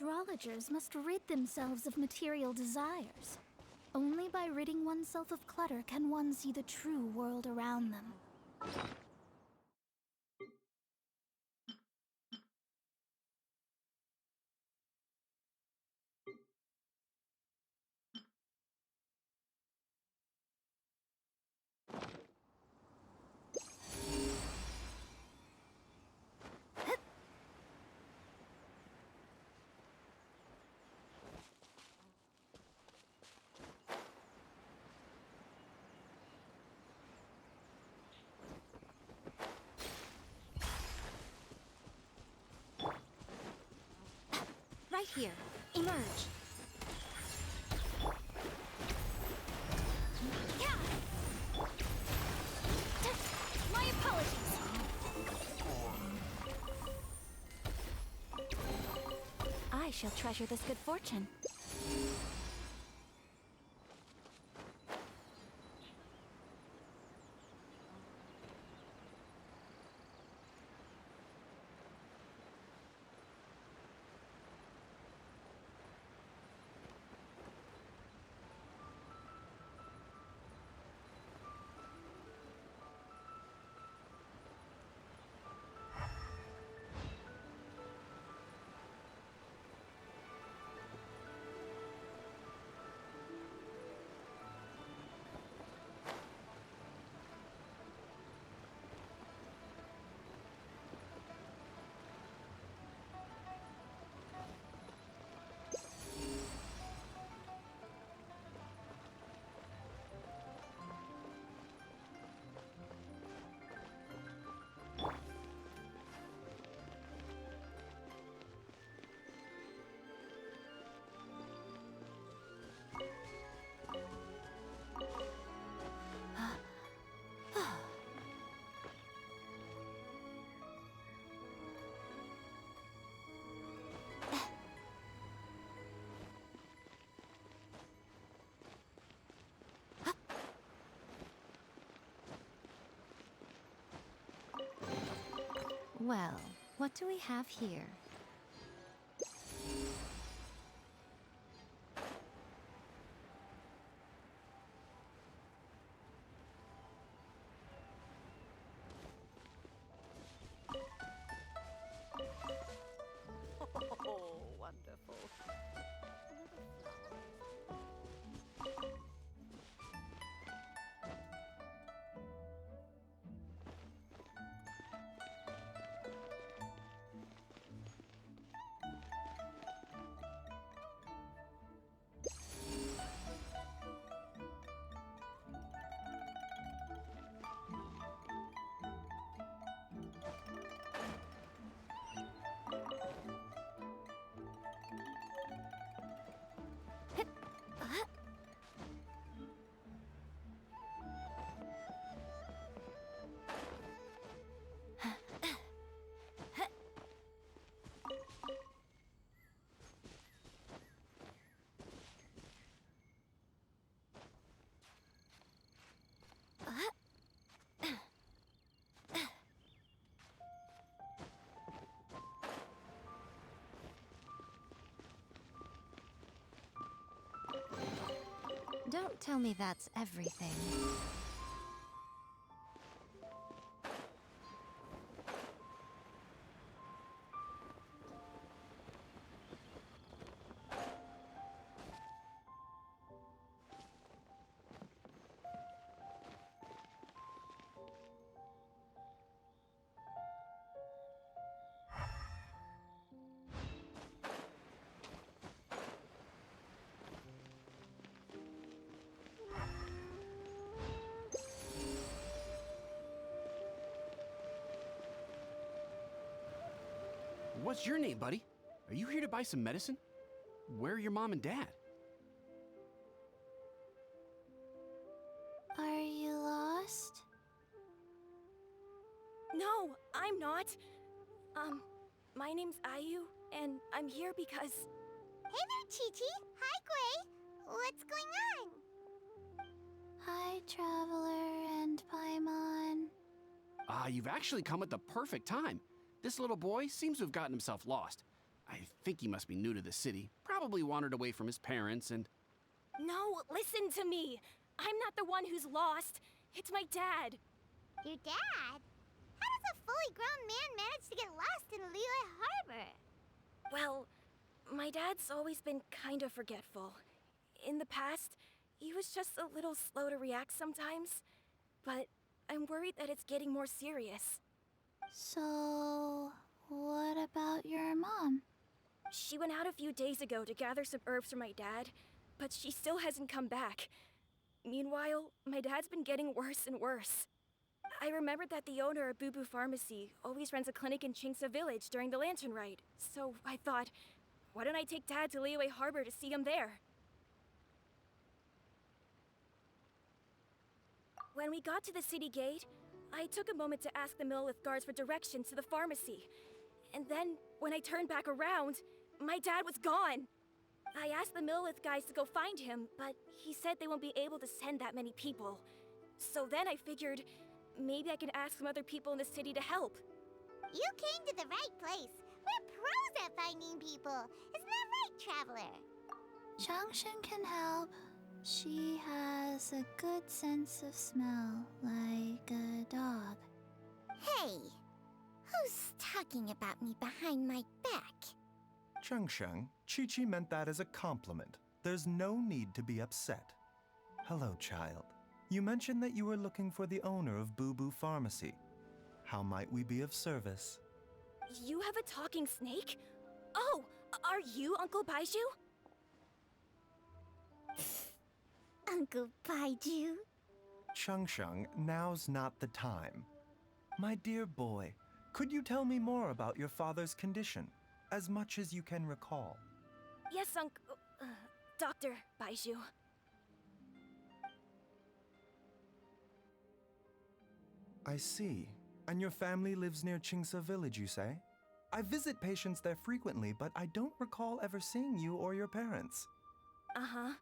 astrologers must rid themselves of material desires. Only by ridding oneself of clutter can one see the true world around them. Right here. Emerge. Yeah! My apologies! I shall treasure this good fortune. Well, what do we have here? Oh, wonderful. Don't tell me that's everything. What's your name, buddy? Are you here to buy some medicine? Where are your mom and dad? Are you lost? No, I'm not. My name's Ayu, and I'm here because... Hey there, Chi-Chi. Hi, Gray. What's going on? Hi, Traveler and Paimon. You've actually come at the perfect time. This little boy seems to have gotten himself lost. I think he must be new to the city. Probably wandered away from his parents and... No, listen to me. I'm not the one who's lost. It's my dad. Your dad? How does a fully grown man manage to get lost in Liyue Harbor? Well, my dad's always been kind of forgetful. In the past, he was just a little slow to react sometimes. But I'm worried that it's getting more serious. So, what about your mom? She went out a few days ago to gather some herbs for my dad, but she still hasn't come back. Meanwhile, my dad's been getting worse and worse. I remembered that the owner of Boo Boo Pharmacy always runs a clinic in Chingsa Village during the Lantern Rite, so I thought, why don't I take Dad to Liyue Harbor to see him there? When we got to the city gate, I took a moment to ask the Millelith guards for directions to the pharmacy. And then, when I turned back around, my dad was gone. I asked the Millelith guys to go find him, but he said they won't be able to send that many people. So then I figured, maybe I can ask some other people in the city to help. You came to the right place. We're pros at finding people. Isn't that right, Traveler? Changshan can help. She has a good sense of smell, like a dog. Hey, who's talking about me behind my back? Changsheng, Chi-Chi meant that as a compliment. There's no need to be upset. Hello, child. You mentioned that you were looking for the owner of Boo Boo Pharmacy. How might we be of service? You have a talking snake? Oh, are you Uncle Baiju? Uncle Baiju? Changsheng, now's not the time. My dear boy, could you tell me more about your father's condition, as much as you can recall? Yes, Dr. Baiju. I see. And your family lives near Chingsa Village, you say? I visit patients there frequently, but I don't recall ever seeing you or your parents. Uh-huh.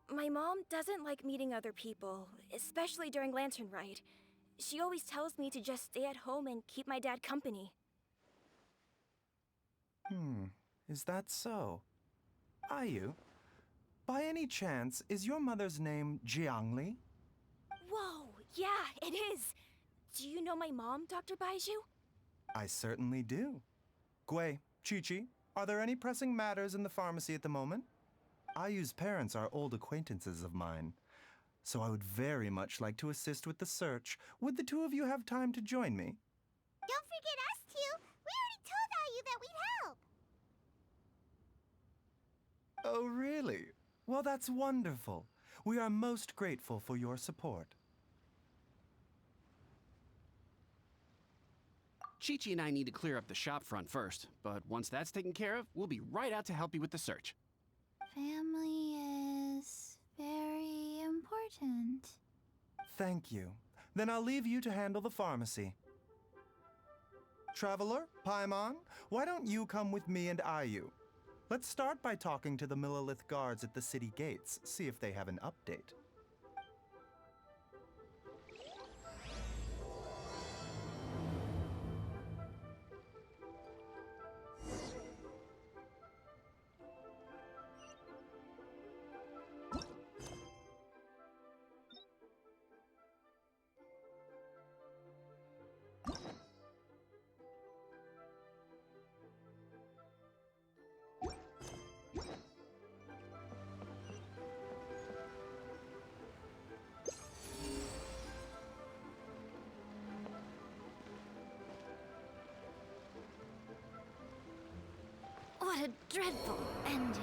My mom doesn't like meeting other people, especially during Lantern Rite. She always tells me to just stay at home and keep my dad company. Is that so? Ayu, by any chance, is your mother's name Jiangli? Whoa, yeah, it is. Do you know my mom, Dr. Baiju? I certainly do. Gui, Chi-Chi, are there any pressing matters in the pharmacy at the moment? Ayu's parents are old acquaintances of mine, so I would very much like to assist with the search. Would the two of you have time to join me? Don't forget us two. We already told Ayu that we'd help. Oh, really? Well, that's wonderful. We are most grateful for your support. Chi-Chi and I need to clear up the shop front first, but once that's taken care of, we'll be right out to help you with the search. Family is very important. Thank you. Then I'll leave you to handle the pharmacy. Traveler, Paimon, why don't you come with me and Ayu? Let's start by talking to the Millelith guards at the city gates, see if they have an update. What a dreadful ending.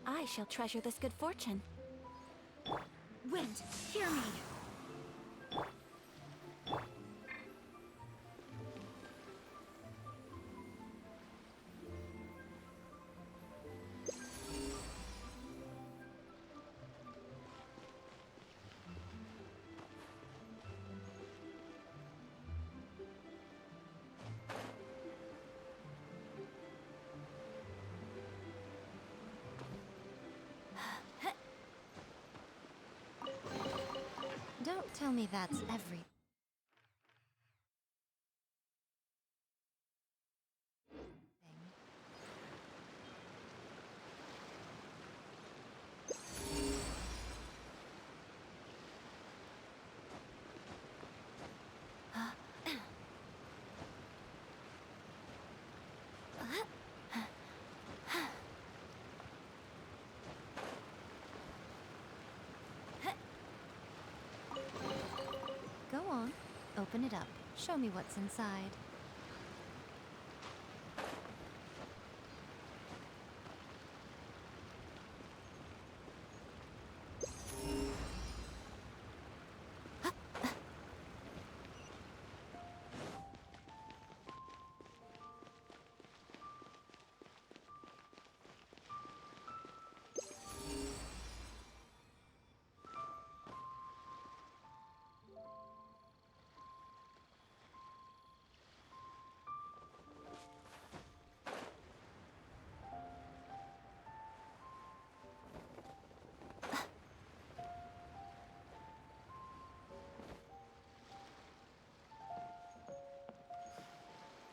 I shall treasure this good fortune. Wind, hear me. Don't tell me that's every... Open it up. Show me what's inside.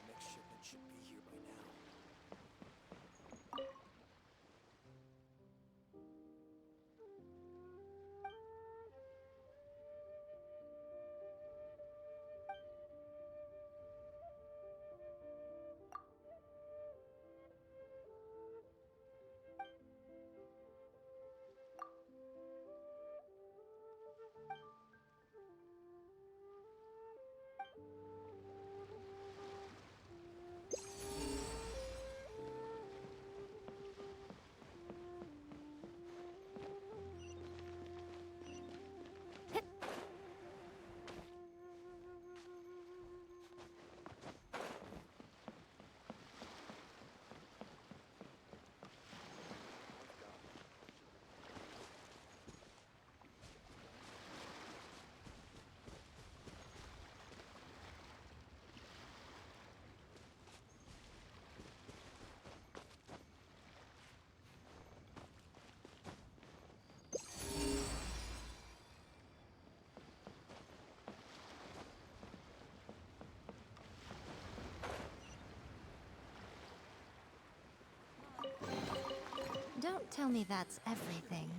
Next shipment should be here by now. Don't tell me that's everything.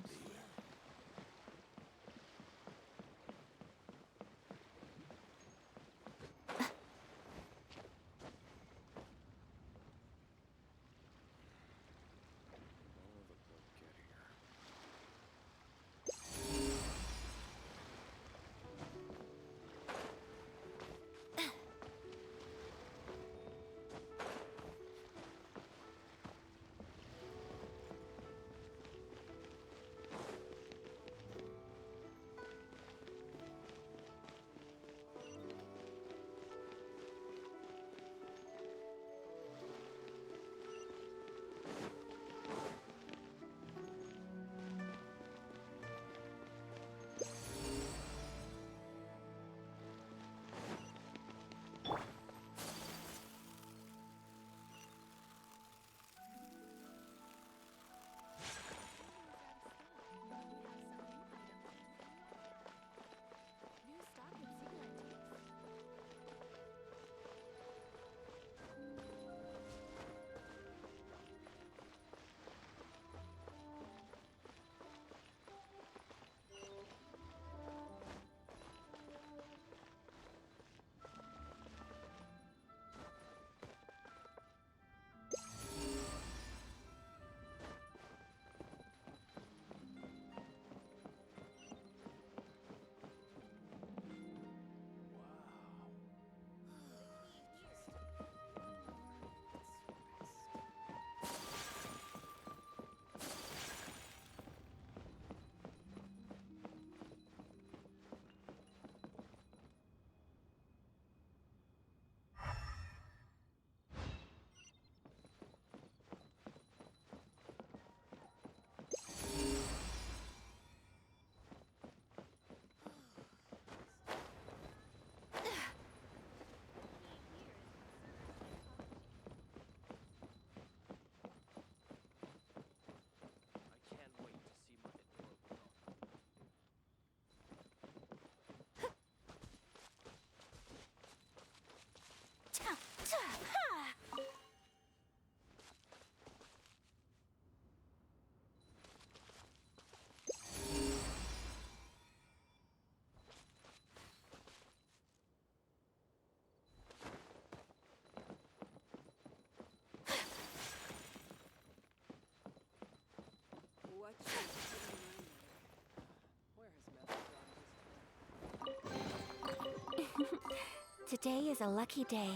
Today is a lucky day.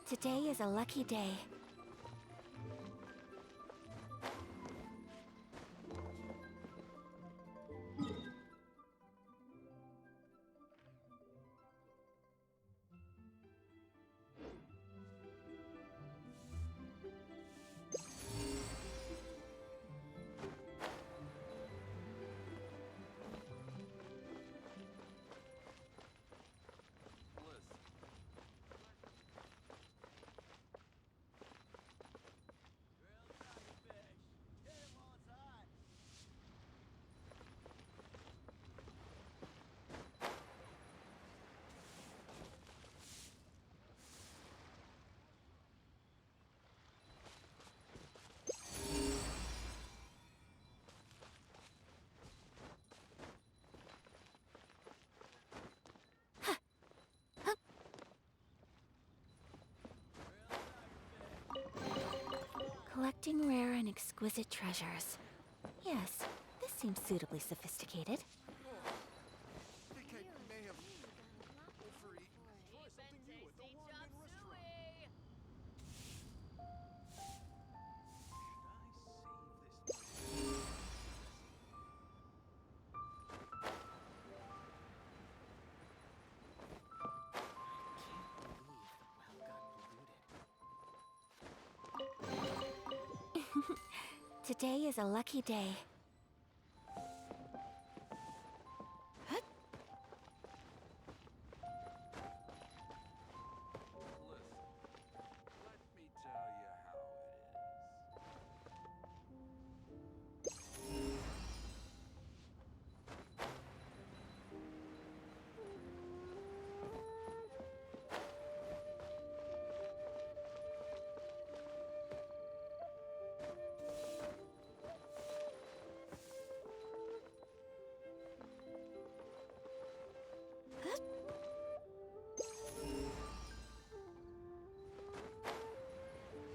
Today is a lucky day. Collecting rare and exquisite treasures. Yes, this seems suitably sophisticated. I think I may have overeaten. Try something new at the London restaurant. Should I save this? Today is a lucky day.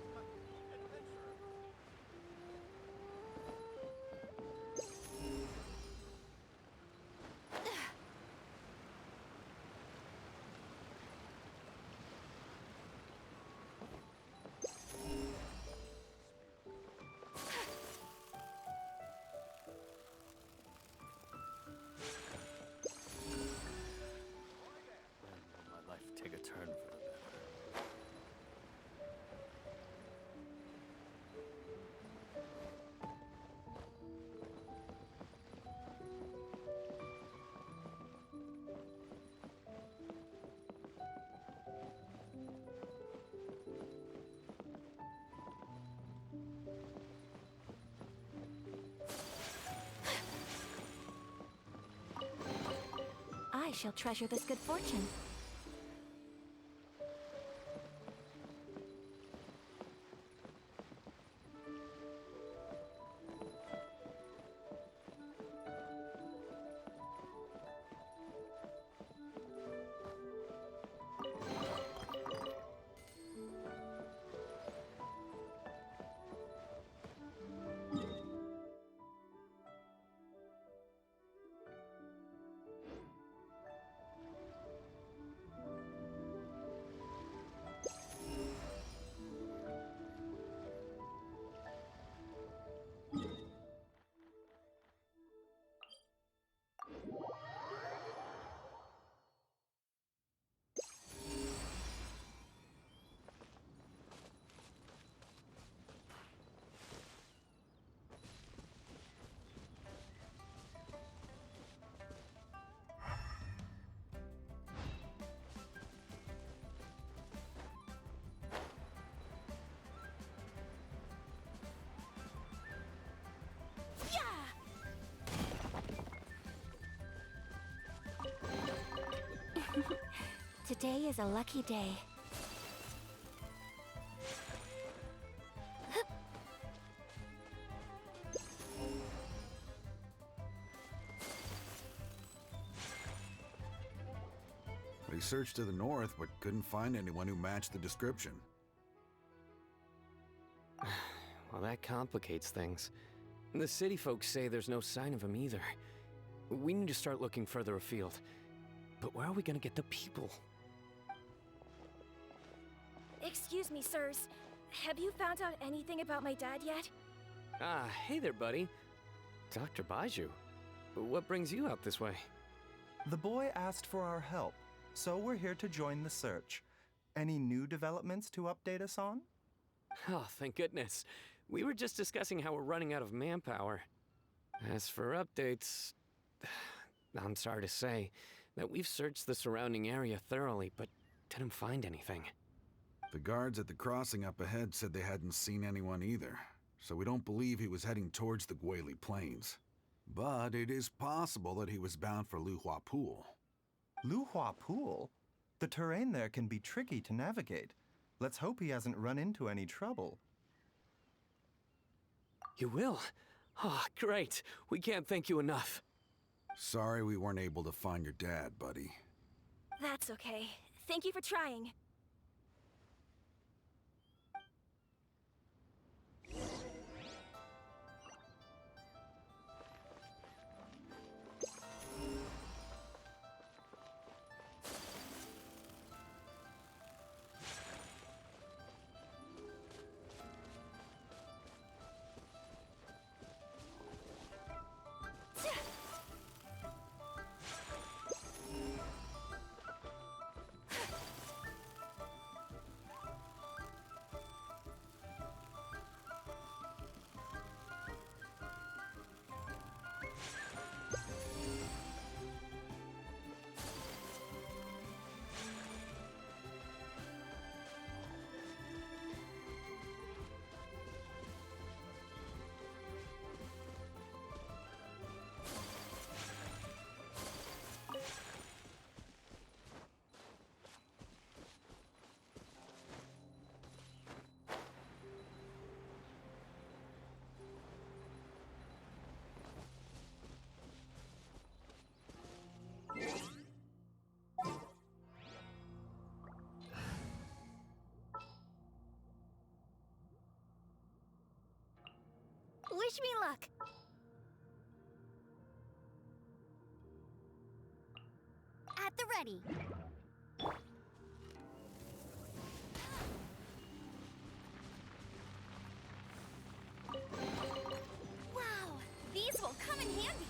Let me tell you how it is. Take a turn for the better. I shall treasure this good fortune. Today is a lucky day. We searched to the north, but couldn't find anyone who matched the description. Well, that complicates things. The city folks say there's no sign of him either. We need to start looking further afield. But where are we gonna get the people? Excuse me, sirs. Have you found out anything about my dad yet? Ah, hey there, buddy. Dr. Baiju. What brings you out this way? The boy asked for our help, so we're here to join the search. Any new developments to update us on? Oh, thank goodness. We were just discussing how we're running out of manpower. As for updates, I'm sorry to say that we've searched the surrounding area thoroughly, but didn't find anything. The guards at the crossing up ahead said they hadn't seen anyone either, so we don't believe he was heading towards the Guili Plains. But it is possible that he was bound for Luhua Pool. Luhua Pool? The terrain there can be tricky to navigate. Let's hope he hasn't run into any trouble. You will? Oh, great. We can't thank you enough. Sorry we weren't able to find your dad, buddy. That's okay. Thank you for trying. Wish me luck. At the ready. Wow, these will come in handy.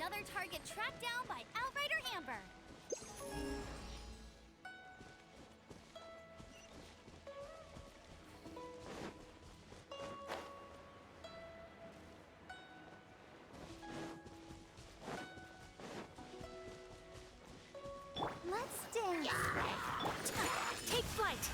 Another target tracked down by Outrider Amber. Let's dance. Take flight!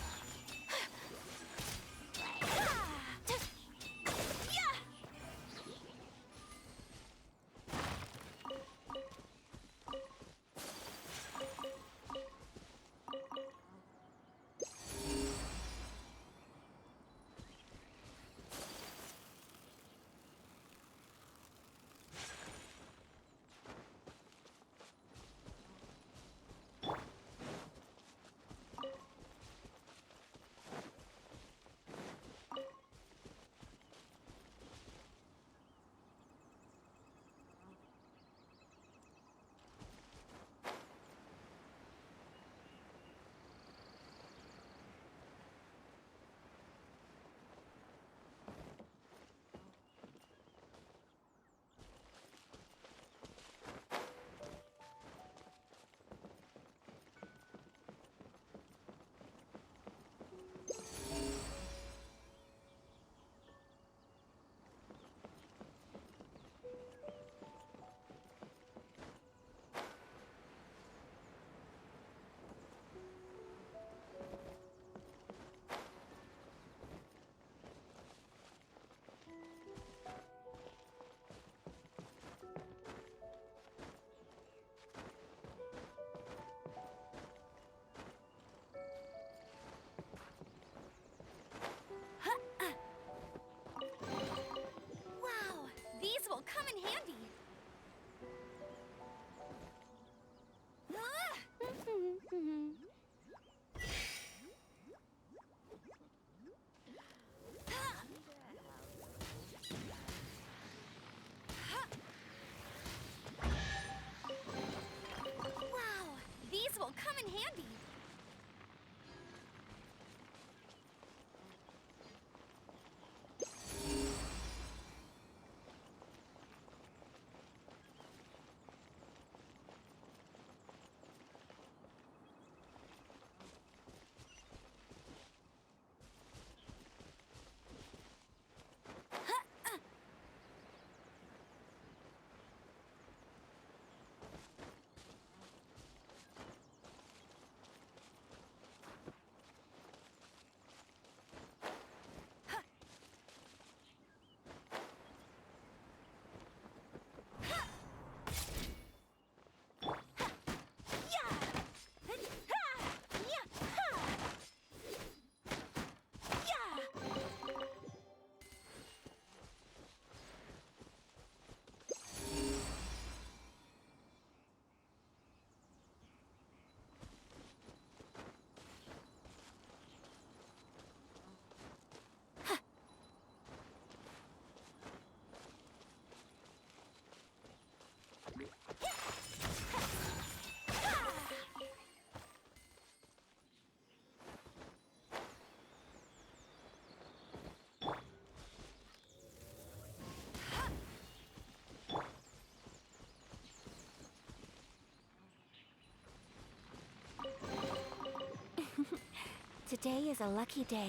Today is a lucky day.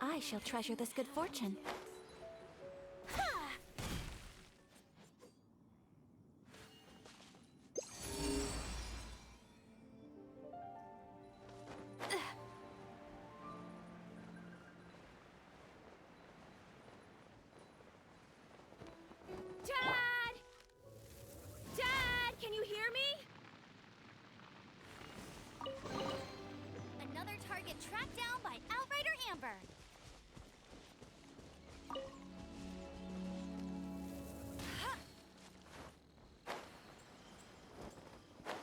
I shall treasure this good fortune. Dad! Dad, can you hear me? Another target tracked down by Outrider Amber.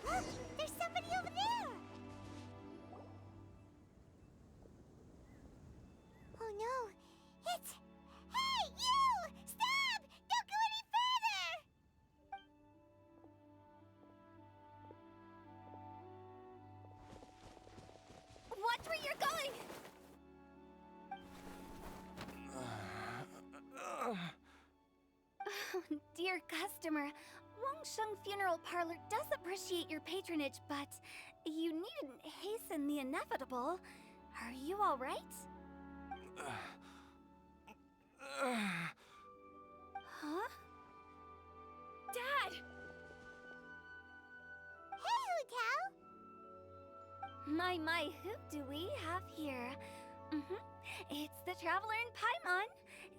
Look, there's somebody over there! Oh no, it's... Hey, you! Stop! Don't go any further! Watch where you're going! Oh, dear customer, Wangsheng Funeral Parlor does appreciate your patronage, but you needn't hasten the inevitable. Are you all right? Huh? Dad! Hey, Hu Tao! My, who do we have here? It's the Traveler in Paimon,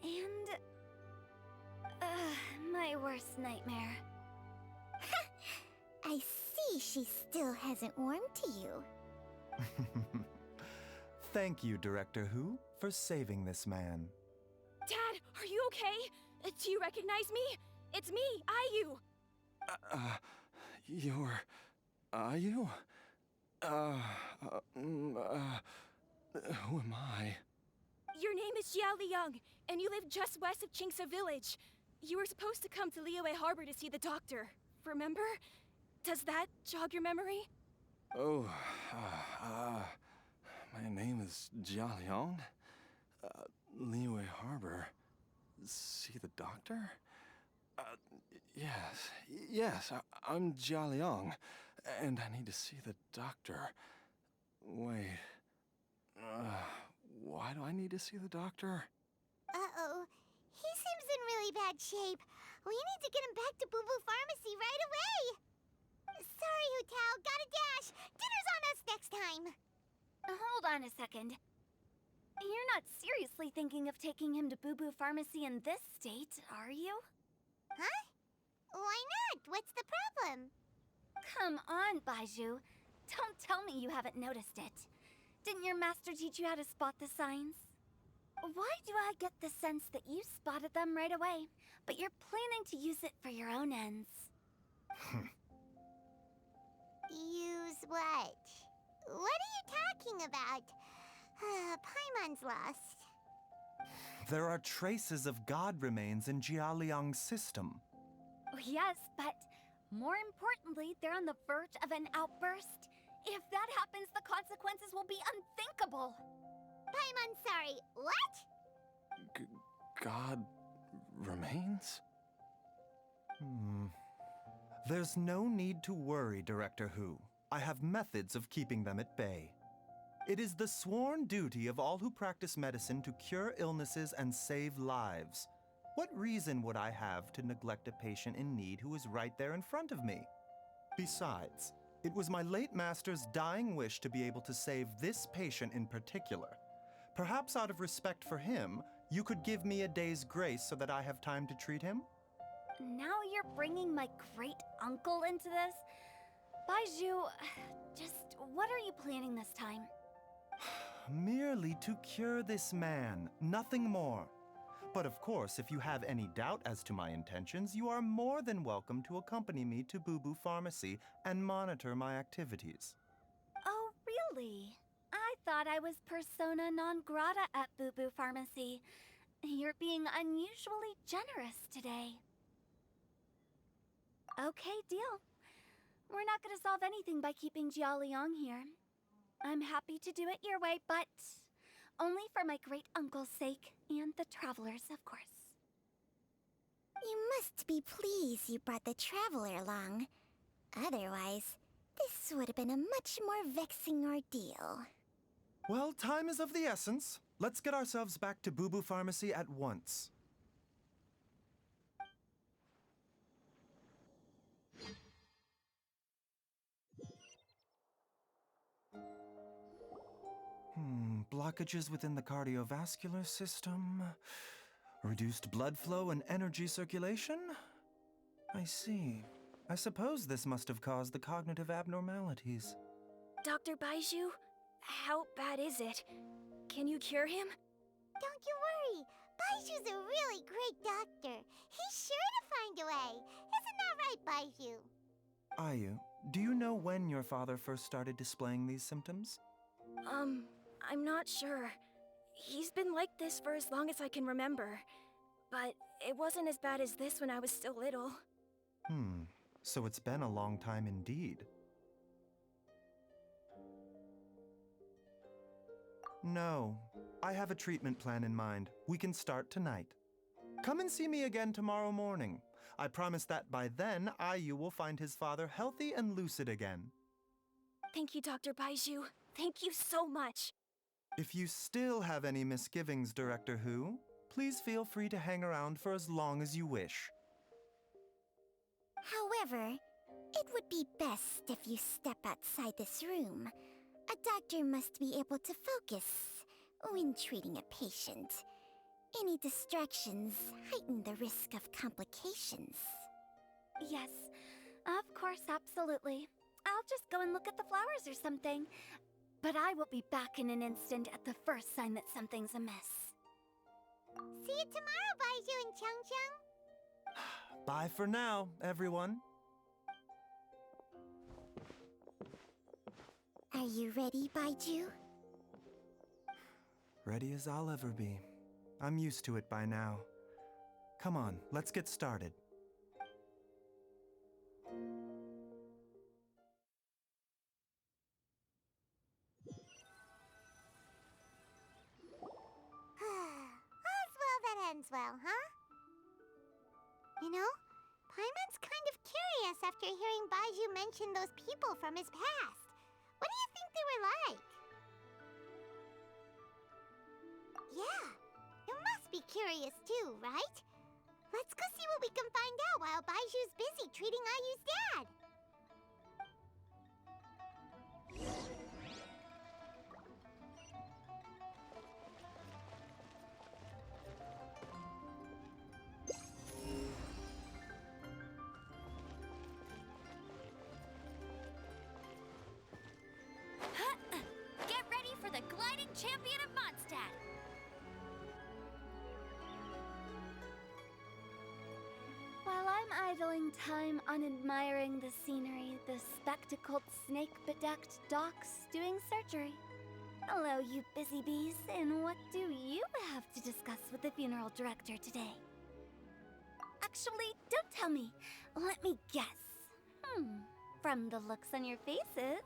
and... my worst nightmare. I see she still hasn't warmed to you. Thank you, Director Who, for saving this man. Dad, are you okay? Do you recognize me? It's me, Ayu. You're... Are you? Who am I? Your name is Jia Liang, and you live just west of Qingse Village. You were supposed to come to Liyue Harbor to see the doctor. Remember? Does that jog your memory? Oh, my name is Jia Liang. Liyue Harbor. See the doctor? Yes, I'm Jia Liang, and I need to see the doctor. Wait, why do I need to see the doctor? Uh-oh. He seems in really bad shape. We need to get him back to Boo Boo Pharmacy right away. Sorry, Hu Tao. Gotta dash. Dinner's on us next time. Hold on a second. You're not seriously thinking of taking him to Boo Boo Pharmacy in this state, are you? Huh? Why not? What's the problem? Come on, Baizhu. Don't tell me you haven't noticed it. Didn't your master teach you how to spot the signs? Why do I get the sense that you spotted them right away, but you're planning to use it for your own ends? Use what? What are you talking about? Paimon's lost. There are traces of god remains in Jia Liang's system. Oh, yes, but more importantly, they're on the verge of an outburst. If that happens, the consequences will be unthinkable. Paimon's sorry. What? God remains? There's no need to worry, Director Who. I have methods of keeping them at bay. It is the sworn duty of all who practice medicine to cure illnesses and save lives. What reason would I have to neglect a patient in need who is right there in front of me? Besides, it was my late master's dying wish to be able to save this patient in particular. Perhaps out of respect for him, you could give me a day's grace so that I have time to treat him? Now you're bringing my great-uncle into this? Baizhu, just what are you planning this time? Merely to cure this man, nothing more. But of course, if you have any doubt as to my intentions, you are more than welcome to accompany me to Boo Boo Pharmacy and monitor my activities. Oh, really? I thought I was persona non grata at Boo Boo Pharmacy. You're being unusually generous today. Okay, deal. We're not gonna solve anything by keeping Jialiang here. I'm happy to do it your way, but only for my great-uncle's sake and the travelers, of course. You must be pleased you brought the traveler along. Otherwise, this would have been a much more vexing ordeal. Well, time is of the essence. Let's get ourselves back to Boo Boo Pharmacy at once. Blockages within the cardiovascular system. Reduced blood flow and energy circulation? I see. I suppose this must have caused the cognitive abnormalities. Dr. Baizhu, how bad is it? Can you cure him? Don't you worry. Baiju's a really great doctor. He's sure to find a way. Isn't that right, Baizhu? Ayu, do you know when your father first started displaying these symptoms? I'm not sure. He's been like this for as long as I can remember. But it wasn't as bad as this when I was still little. So it's been a long time indeed. No, I have a treatment plan in mind. We can start tonight. Come and see me again tomorrow morning. I promise that by then, Ayu will find his father healthy and lucid again. Thank you, Dr. Baizhu. Thank you so much. If you still have any misgivings, Director Who, please feel free to hang around for as long as you wish. However, it would be best if you step outside this room. A doctor must be able to focus when treating a patient. Any distractions heighten the risk of complications. Yes, of course, absolutely. I'll just go and look at the flowers or something. But I will be back in an instant at the first sign that something's amiss. See you tomorrow, Baizhu and Chung-Chung. Bye for now, everyone. Are you ready, Baizhu? Ready as I'll ever be. I'm used to it by now. Come on, let's get started. All's well that ends well, huh? You know, Paimon's kind of curious after hearing Baizhu mention those people from his past. What do you think they were like? Yeah, you must be curious too, right? Let's go see what we can find out while Baizhu's busy treating Ayu's dad. Get ready for the gliding champion of Mondstadt! While I'm idling time on admiring the scenery, the spectacled snake-bedecked docs doing surgery. Hello, you busy bees, and what do you have to discuss with the funeral director today? Actually, don't tell me. Let me guess. From the looks on your faces,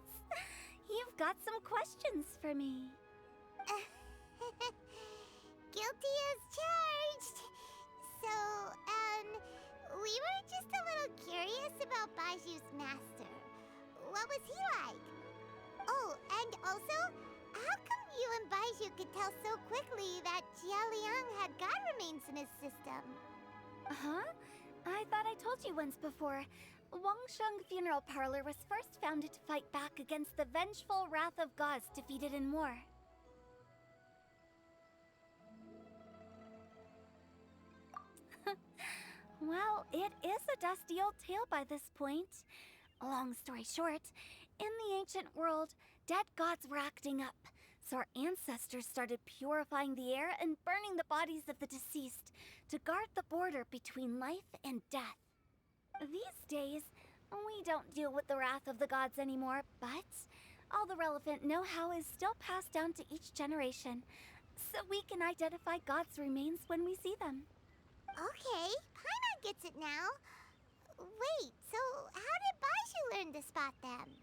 you've got some questions for me. Guilty as charged. So, we were just a little curious about Baiju's master. What was he like? Oh, and also, how come you and Baizhu could tell so quickly that Jialiang had god remains in his system? Huh? I thought I told you once before. Wangsheng Funeral Parlor was first founded to fight back against the vengeful wrath of gods defeated in war. Well, it is a dusty old tale by this point. Long story short, in the ancient world, dead gods were acting up, So our ancestors started purifying the air and burning the bodies of the deceased to guard the border between life and death. These days, we don't deal with the wrath of the gods anymore, but all the relevant know-how is still passed down to each generation, so we can identify God's remains when we see them. Okay, Paimon gets it now. Wait, so how did Baizhu learn to spot them?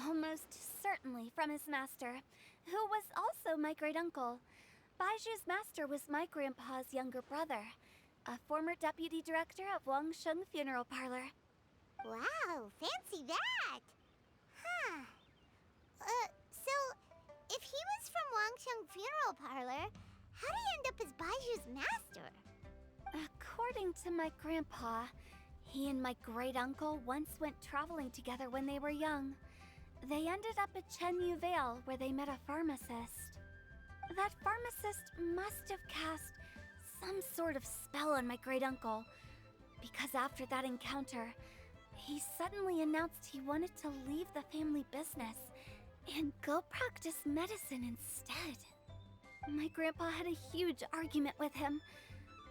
Almost certainly from his master, who was also my great-uncle. Baizhu's master was my grandpa's younger brother, a former deputy director of Wangsheng Funeral Parlor. Wow, fancy that! Huh. So, if he was from Wangsheng Funeral Parlor, how did he end up as Baizhu's master? According to my grandpa, he and my great-uncle once went traveling together when they were young. They ended up at Chenyu Vale, where they met a pharmacist. That pharmacist must have cast some sort of spell on my great-uncle, because after that encounter, he suddenly announced he wanted to leave the family business and go practice medicine instead. My grandpa had a huge argument with him,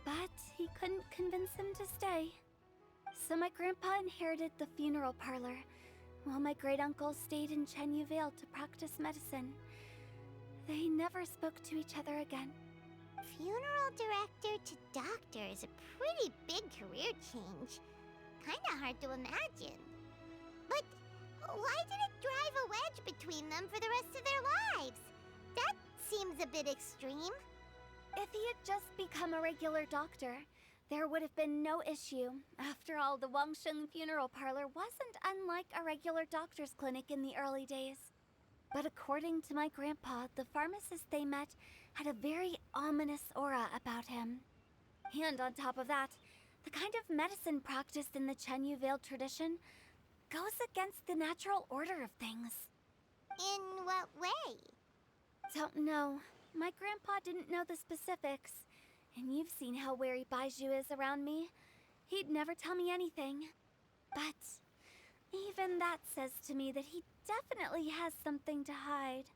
but he couldn't convince him to stay. So my grandpa inherited the funeral parlor, while my great-uncle stayed in Chenyu Vale to practice medicine. They never spoke to each other again. Funeral director to doctor is a pretty big career change. Kinda hard to imagine. But why did it drive a wedge between them for the rest of their lives? That seems a bit extreme. If he had just become a regular doctor, there would have been no issue. After all, the Wangsheng Funeral Parlor wasn't unlike a regular doctor's clinic in the early days. But according to my grandpa, the pharmacist they met had a very ominous aura about him. And on top of that, the kind of medicine practiced in the Chenyu Vale tradition goes against the natural order of things. In what way? Don't know. My grandpa didn't know the specifics. And you've seen how wary Baizhu is around me. He'd never tell me anything. But even that says to me that he definitely has something to hide.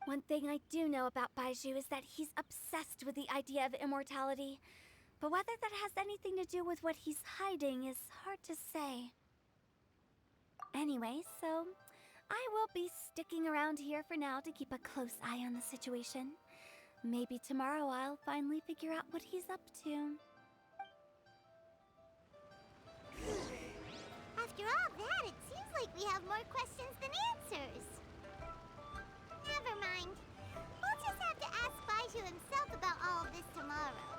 One thing I do know about Baizhu is that he's obsessed with the idea of immortality. But whether that has anything to do with what he's hiding is hard to say. Anyway, so I will be sticking around here for now to keep a close eye on the situation. Maybe tomorrow I'll finally figure out what he's up to. After all that, it seems like we have more questions than answers. Never mind. We'll just have to ask Baizhu himself about all of this tomorrow.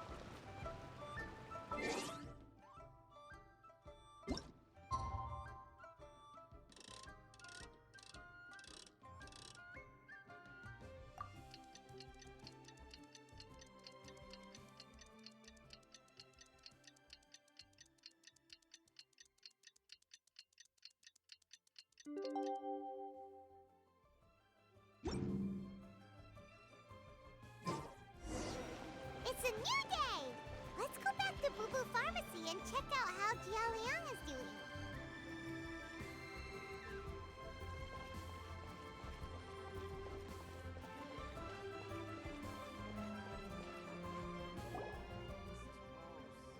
It's a new day! Let's go back to Boo Boo Pharmacy and check out how Jia Liang is doing.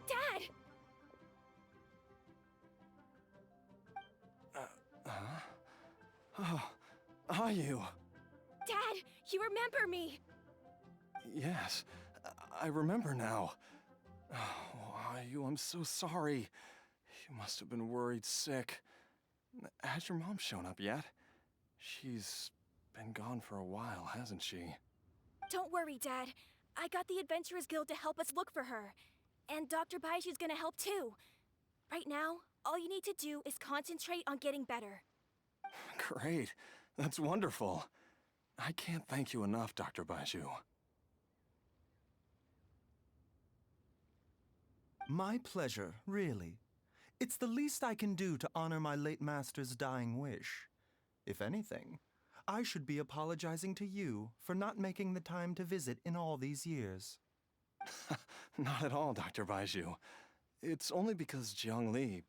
Dad! Oh, are you? Dad, you remember me! Yes, I remember now. Oh, are you? I'm so sorry. You must have been worried sick. Has your mom shown up yet? She's been gone for a while, hasn't she? Don't worry, Dad. I got the Adventurers Guild to help us look for her. And Dr. Baizhu's gonna help too. Right now, all you need to do is concentrate on getting better. Great. That's wonderful. I can't thank you enough, Dr. Baizhu. My pleasure, really. It's the least I can do to honor my late master's dying wish. If anything, I should be apologizing to you for not making the time to visit in all these years. Not at all, Dr. Baizhu. It's only because Jiang Li...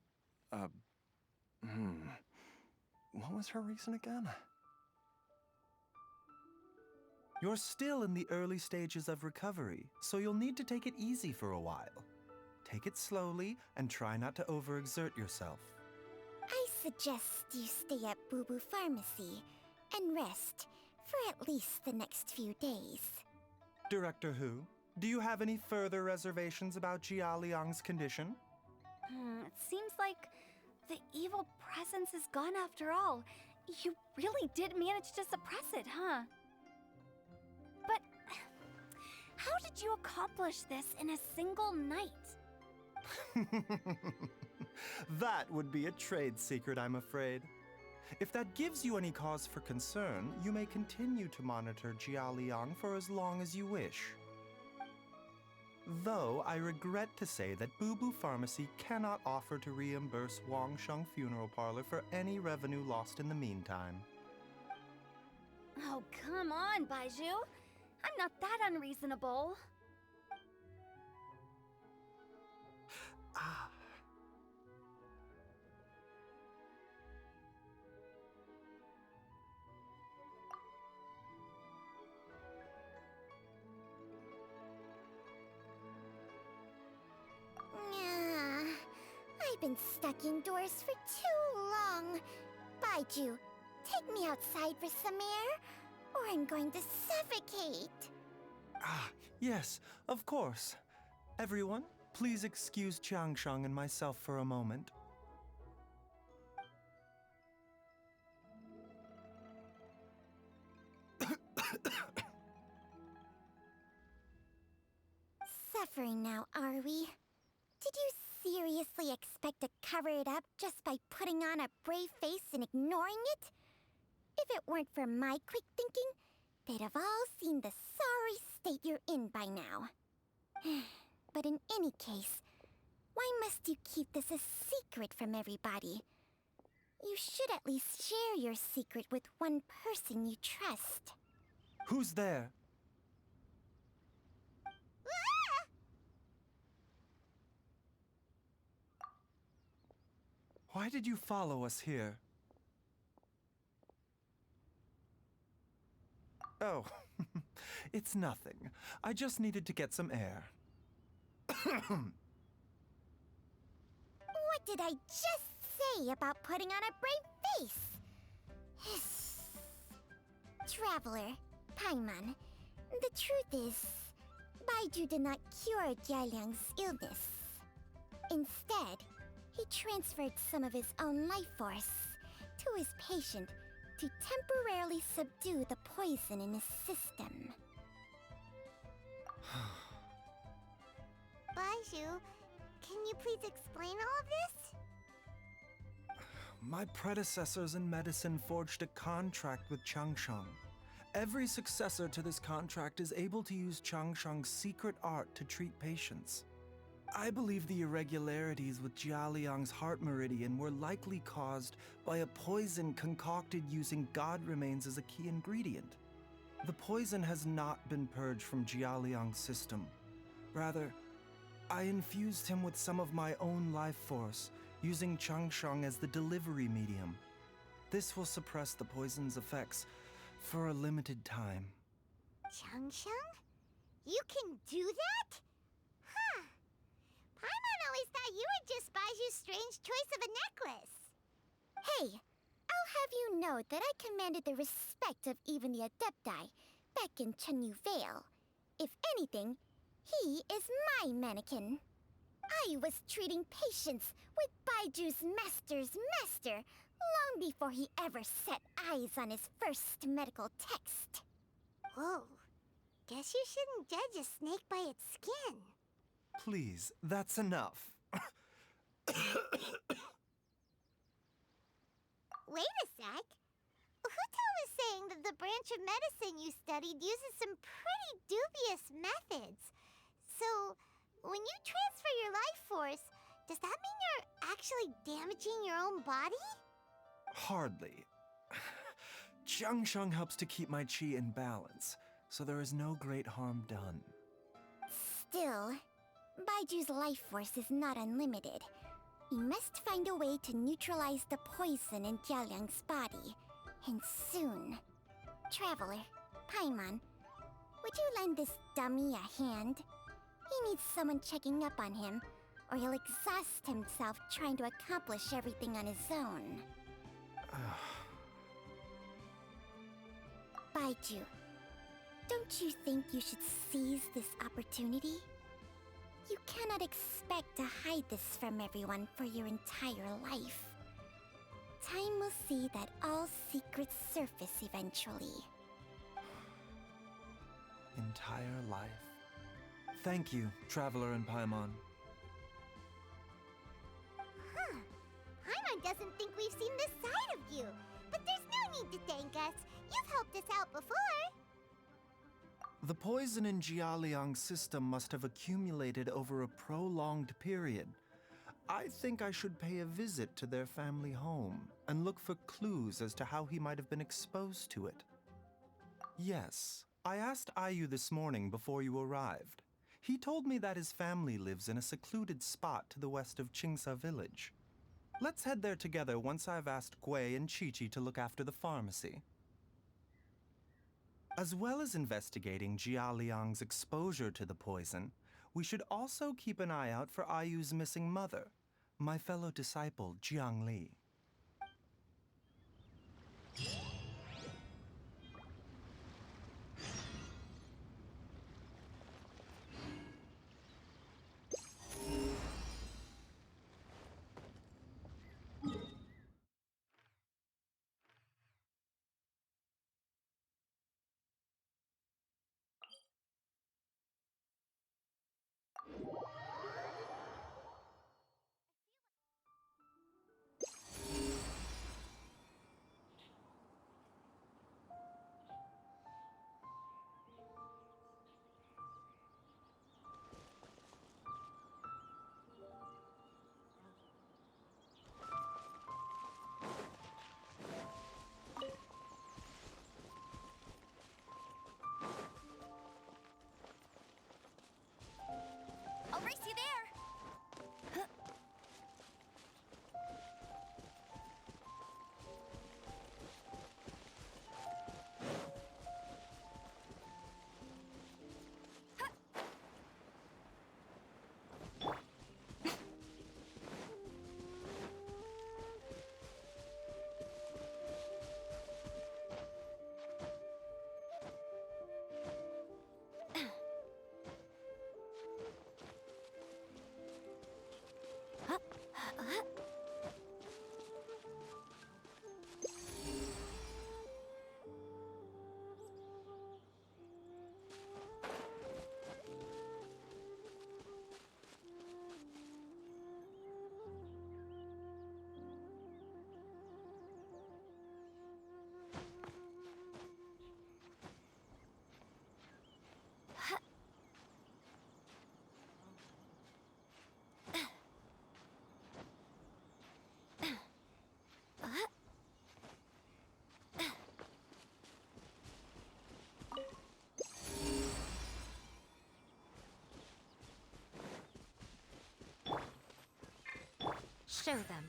What was her reason again? You're still in the early stages of recovery, so you'll need to take it easy for a while. Take it slowly and try not to overexert yourself. I suggest you stay at Boo Boo Pharmacy and rest for at least the next few days. Director Hu, do you have any further reservations about Jia Liang's condition? It seems like the evil presence is gone after all. You really did manage to suppress it, huh? But how did you accomplish this in a single night? That would be a trade secret, I'm afraid. If that gives you any cause for concern, you may continue to monitor Jia Liang for as long as you wish. Though I regret to say that Boo Boo Pharmacy cannot offer to reimburse Wangsheng Funeral Parlor for any revenue lost in the meantime. Oh, come on, Baizhu. I'm not that unreasonable. Ah. I've been stuck indoors for too long. Baizhu, take me outside for some air, or I'm going to suffocate. Ah, yes, of course. Everyone, please excuse Changsheng and myself for a moment. Suffering now, are we? Did you seriously expect to cover it up just by putting on a brave face and ignoring it? If it weren't for my quick thinking, they'd have all seen the sorry state you're in by now. But in any case, why must you keep this a secret from everybody? You should at least share your secret with one person you trust. Who's there? Why did you follow us here? Oh, it's nothing. I just needed to get some air. What did I just say about putting on a brave face? Traveler, Paimon, the truth is, Baizhu did not cure Jialiang's illness. Instead, he transferred some of his own life force to his patient to temporarily subdue the poison in his system. Baizhu, can you please explain all of this? My predecessors in medicine forged a contract with Changsheng. Every successor to this contract is able to use Changsheng's secret art to treat patients. I believe the irregularities with Jia Liang's heart meridian were likely caused by a poison concocted using god remains as a key ingredient. The poison has not been purged from Jia Liang's system. Rather, I infused him with some of my own life force, using Changsheng as the delivery medium. This will suppress the poison's effects for a limited time. Changsheng? You can do that? Huh. Paimon always thought you were just Baizhu's strange choice of a necklace. Hey, I'll have you know that I commanded the respect of even the Adepti back in Chenyu Vale. If anything, he is my mannequin. I was treating patients with Baiju's master's master long before he ever set eyes on his first medical text. Whoa. Guess you shouldn't judge a snake by its skin. Please, that's enough. Wait a sec. Huto was saying that the branch of medicine you studied uses some pretty dubious methods. So, when you transfer your life force, does that mean you're actually damaging your own body? Hardly. Changsheng helps to keep my chi in balance, so there is no great harm done. Still, Baiju's life force is not unlimited. We must find a way to neutralize the poison in Jialiang's body, and soon. Traveler, Paimon, would you lend this dummy a hand? He needs someone checking up on him, or he'll exhaust himself trying to accomplish everything on his own. Baiju, don't you think you should seize this opportunity? You cannot expect to hide this from everyone for your entire life. Time will see that all secrets surface eventually. Entire life. Thank you, Traveler and Paimon. Huh. Paimon doesn't think we've seen this side of you. But there's no need to thank us. You've helped us out before. The poison in Jialiang's system must have accumulated over a prolonged period. I think I should pay a visit to their family home and look for clues as to how he might have been exposed to it. Yes, I asked Ayu this morning before you arrived. He told me that his family lives in a secluded spot to the west of Qingsa village. Let's head there together once I've asked Gui and Chi-Chi to look after the pharmacy. As well as investigating Jialiang's exposure to the poison, we should also keep an eye out for Ayu's missing mother, my fellow disciple Jiangli. I'll race you there! Show them.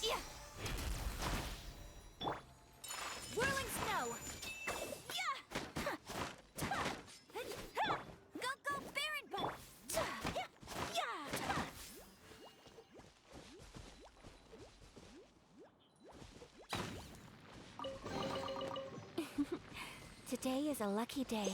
Yeah! Whirling snow! Yeah! Go, go, Baron Butt! Yeah! Today is a lucky day.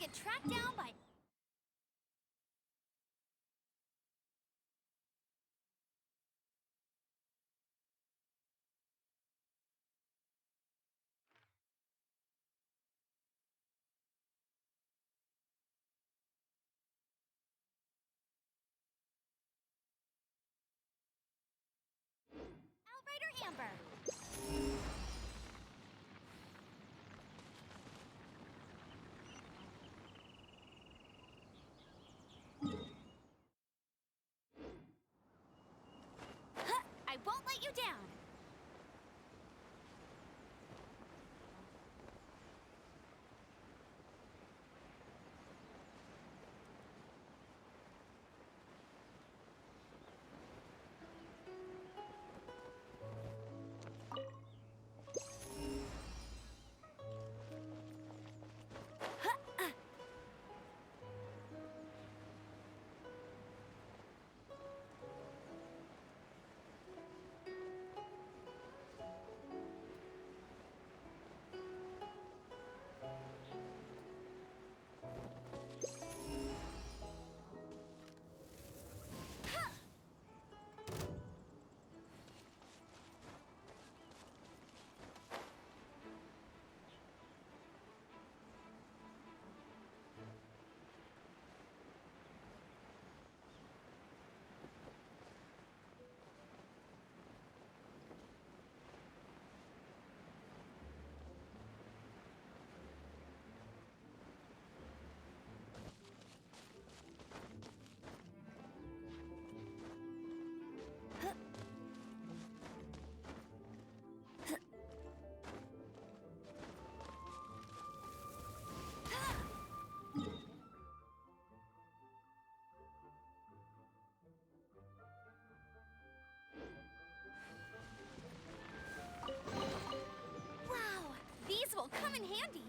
get tracked down by... Outrider Amber. Huh, I won't let you down. Wow, these will come in handy.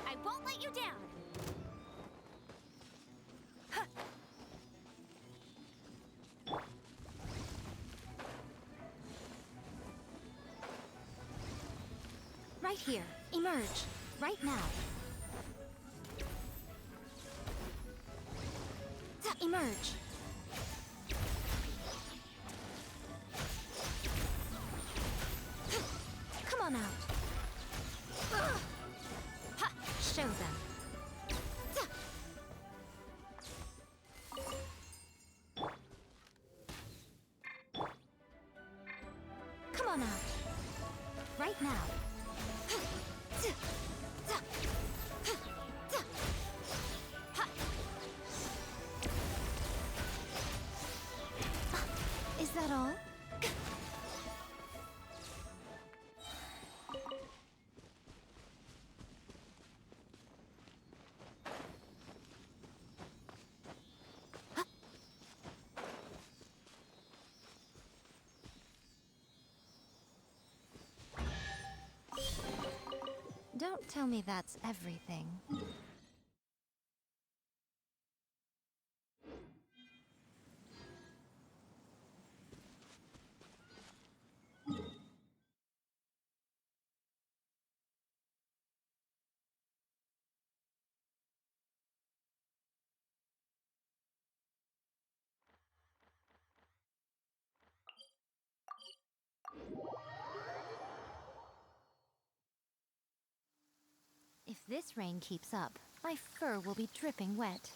I won't let you down. Huh. Right here. Emerge. Right now. Emerge. Come on out. Ha! Show them. Come on out. Right now. Is that all? Don't tell me that's everything. If this rain keeps up, my fur will be dripping wet.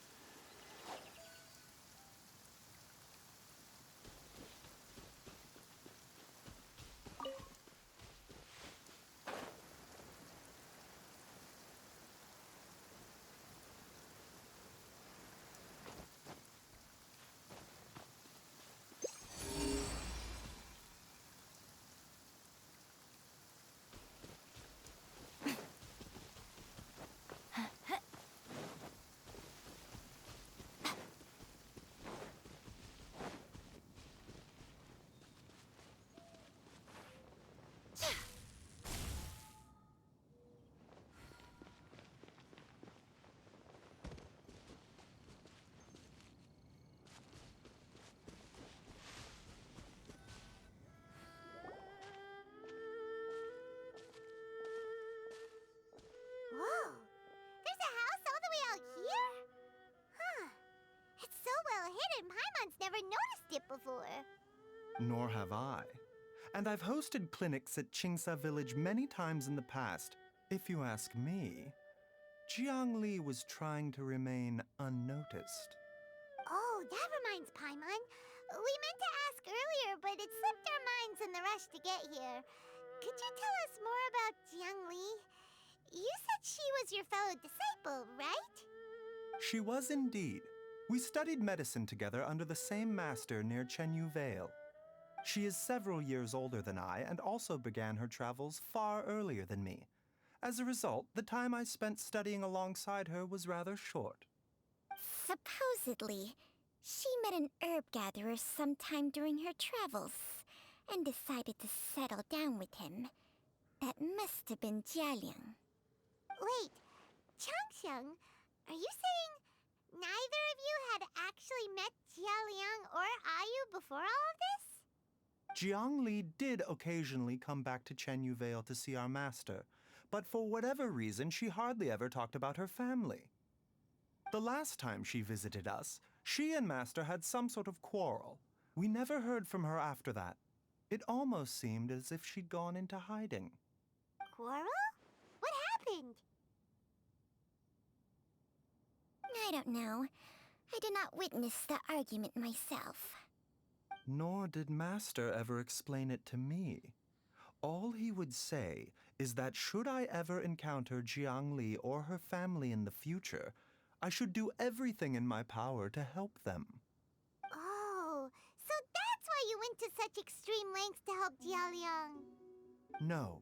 Paimon's never noticed it before. Nor have I. And I've hosted clinics at Qingsa Village many times in the past. If you ask me, Jiangli was trying to remain unnoticed. Oh, that reminds Paimon. We meant to ask earlier, but it slipped our minds in the rush to get here. Could you tell us more about Jiangli? You said she was your fellow disciple, right? She was indeed. We studied medicine together under the same master near Chenyu Vale. She is several years older than I and also began her travels far earlier than me. As a result, the time I spent studying alongside her was rather short. Supposedly, she met an herb gatherer sometime during her travels and decided to settle down with him. That must have been Jialiang. Wait, Changxiang, are you saying neither of you had actually met Jialiang or Ayu before all of this? Jiangli did occasionally come back to Chenyu Vale to see our master, but for whatever reason, she hardly ever talked about her family. The last time she visited us, she and Master had some sort of quarrel. We never heard from her after that. It almost seemed as if she'd gone into hiding. Quarrel? What happened? I don't know. I did not witness the argument myself. Nor did Master ever explain it to me. All he would say is that should I ever encounter Jiangli or her family in the future, I should do everything in my power to help them. Oh, so that's why you went to such extreme lengths to help Jialiang. No.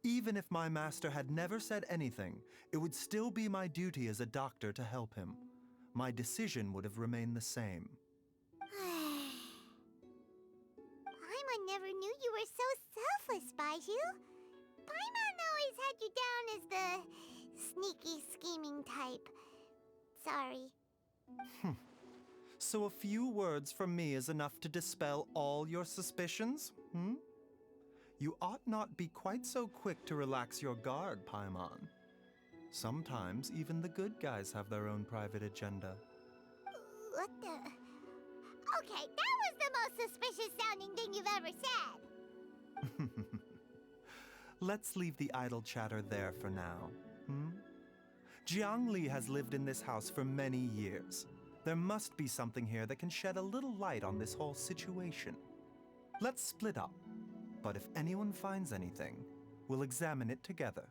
Even if my master had never said anything, it would still be my duty as a doctor to help him. My decision would have remained the same. Paimon never knew you were so selfless, Baiju. Paimon always had you down as the sneaky, scheming type. Sorry. So a few words from me is enough to dispel all your suspicions, hmm? You ought not be quite so quick to relax your guard, Paimon. Sometimes even the good guys have their own private agenda. What the... Okay, that was the most suspicious-sounding thing you've ever said. Let's leave the idle chatter there for now, hmm? Jiangli has lived in this house for many years. There must be something here that can shed a little light on this whole situation. Let's split up, but if anyone finds anything, we'll examine it together.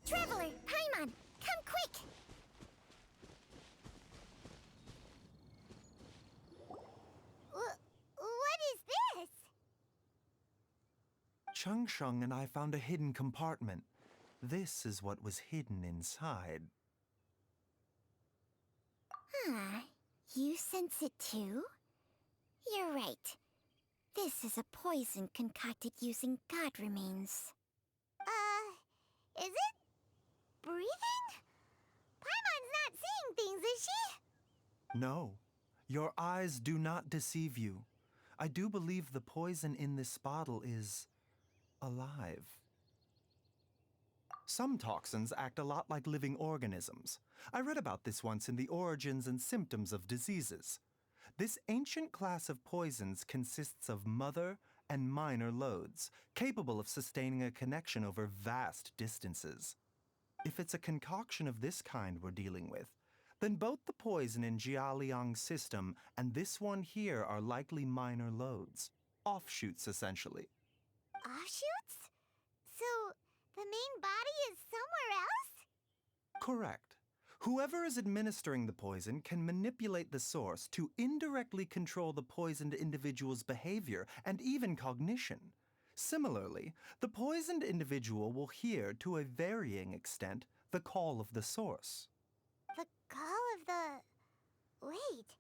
Traveler, Paimon, come quick! What is this? Changsheng and I found a hidden compartment. This is what was hidden inside. You sense it too? You're right. This is a poison concocted using god remains. Is it breathing? Paimon's not seeing things, is she? No, your eyes do not deceive you. I do believe the poison in this bottle is alive. Some toxins act a lot like living organisms. I read about this once in the Origins and Symptoms of Diseases. This ancient class of poisons consists of mother and minor loads, capable of sustaining a connection over vast distances. If it's a concoction of this kind we're dealing with, then both the poison in Jialiang's system and this one here are likely minor loads. Offshoots, essentially. Offshoots? So, the main body is somewhere else? Correct. Whoever is administering the poison can manipulate the source to indirectly control the poisoned individual's behavior and even cognition. Similarly, the poisoned individual will hear, to a varying extent, the call of the source. The call of the... Wait.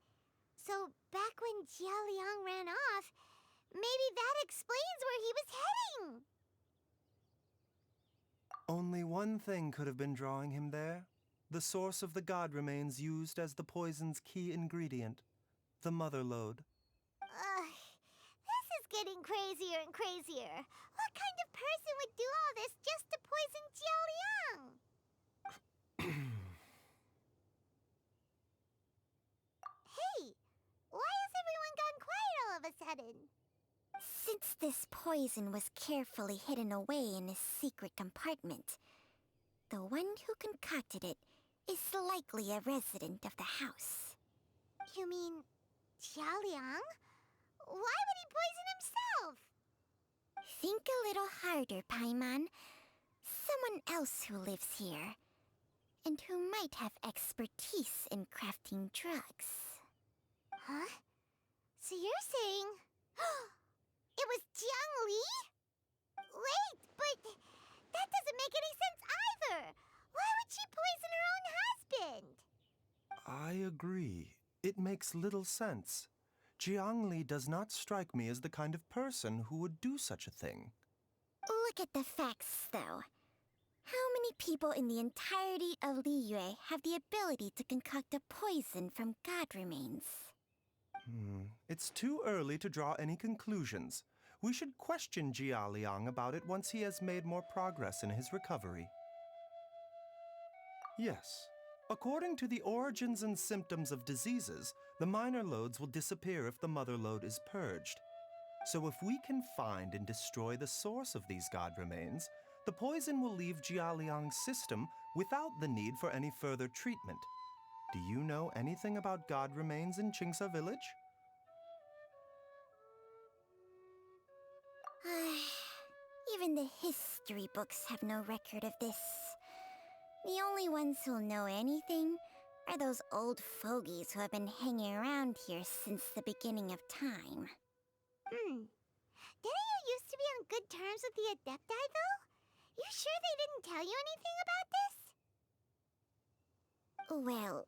So, back when Jialiang ran off, maybe that explains where he was heading! Only one thing could have been drawing him there. The source of the god remains used as the poison's key ingredient, the mother lode. This is getting crazier and crazier. What kind of person would do all this just to poison Jialiang? Hey, why has everyone gone quiet all of a sudden? Since this poison was carefully hidden away in a secret compartment, the one who concocted it is likely a resident of the house. You mean Jialiang? Why would he poison himself? Think a little harder, Paimon. Someone else who lives here, and who might have expertise in crafting drugs. Huh? So you're saying... it was Jiang Li? Wait, but that doesn't make any sense either. Why would she poison her own husband? I agree. It makes little sense. Jiang Li does not strike me as the kind of person who would do such a thing. Look at the facts, though. How many people in the entirety of Liyue have the ability to concoct a poison from god remains? It's too early to draw any conclusions. We should question Jialiang about it once he has made more progress in his recovery. Yes. According to the origins and symptoms of diseases, the minor loads will disappear if the mother load is purged. So if we can find and destroy the source of these god remains, the poison will leave Jialiang's system without the need for any further treatment. Do you know anything about god remains in Qingsa village? Even the history books have no record of this. The only ones who'll know anything are those old fogies who have been hanging around here since the beginning of time. Didn't you used to be on good terms with the Adepti, though? You sure they didn't tell you anything about this? Well,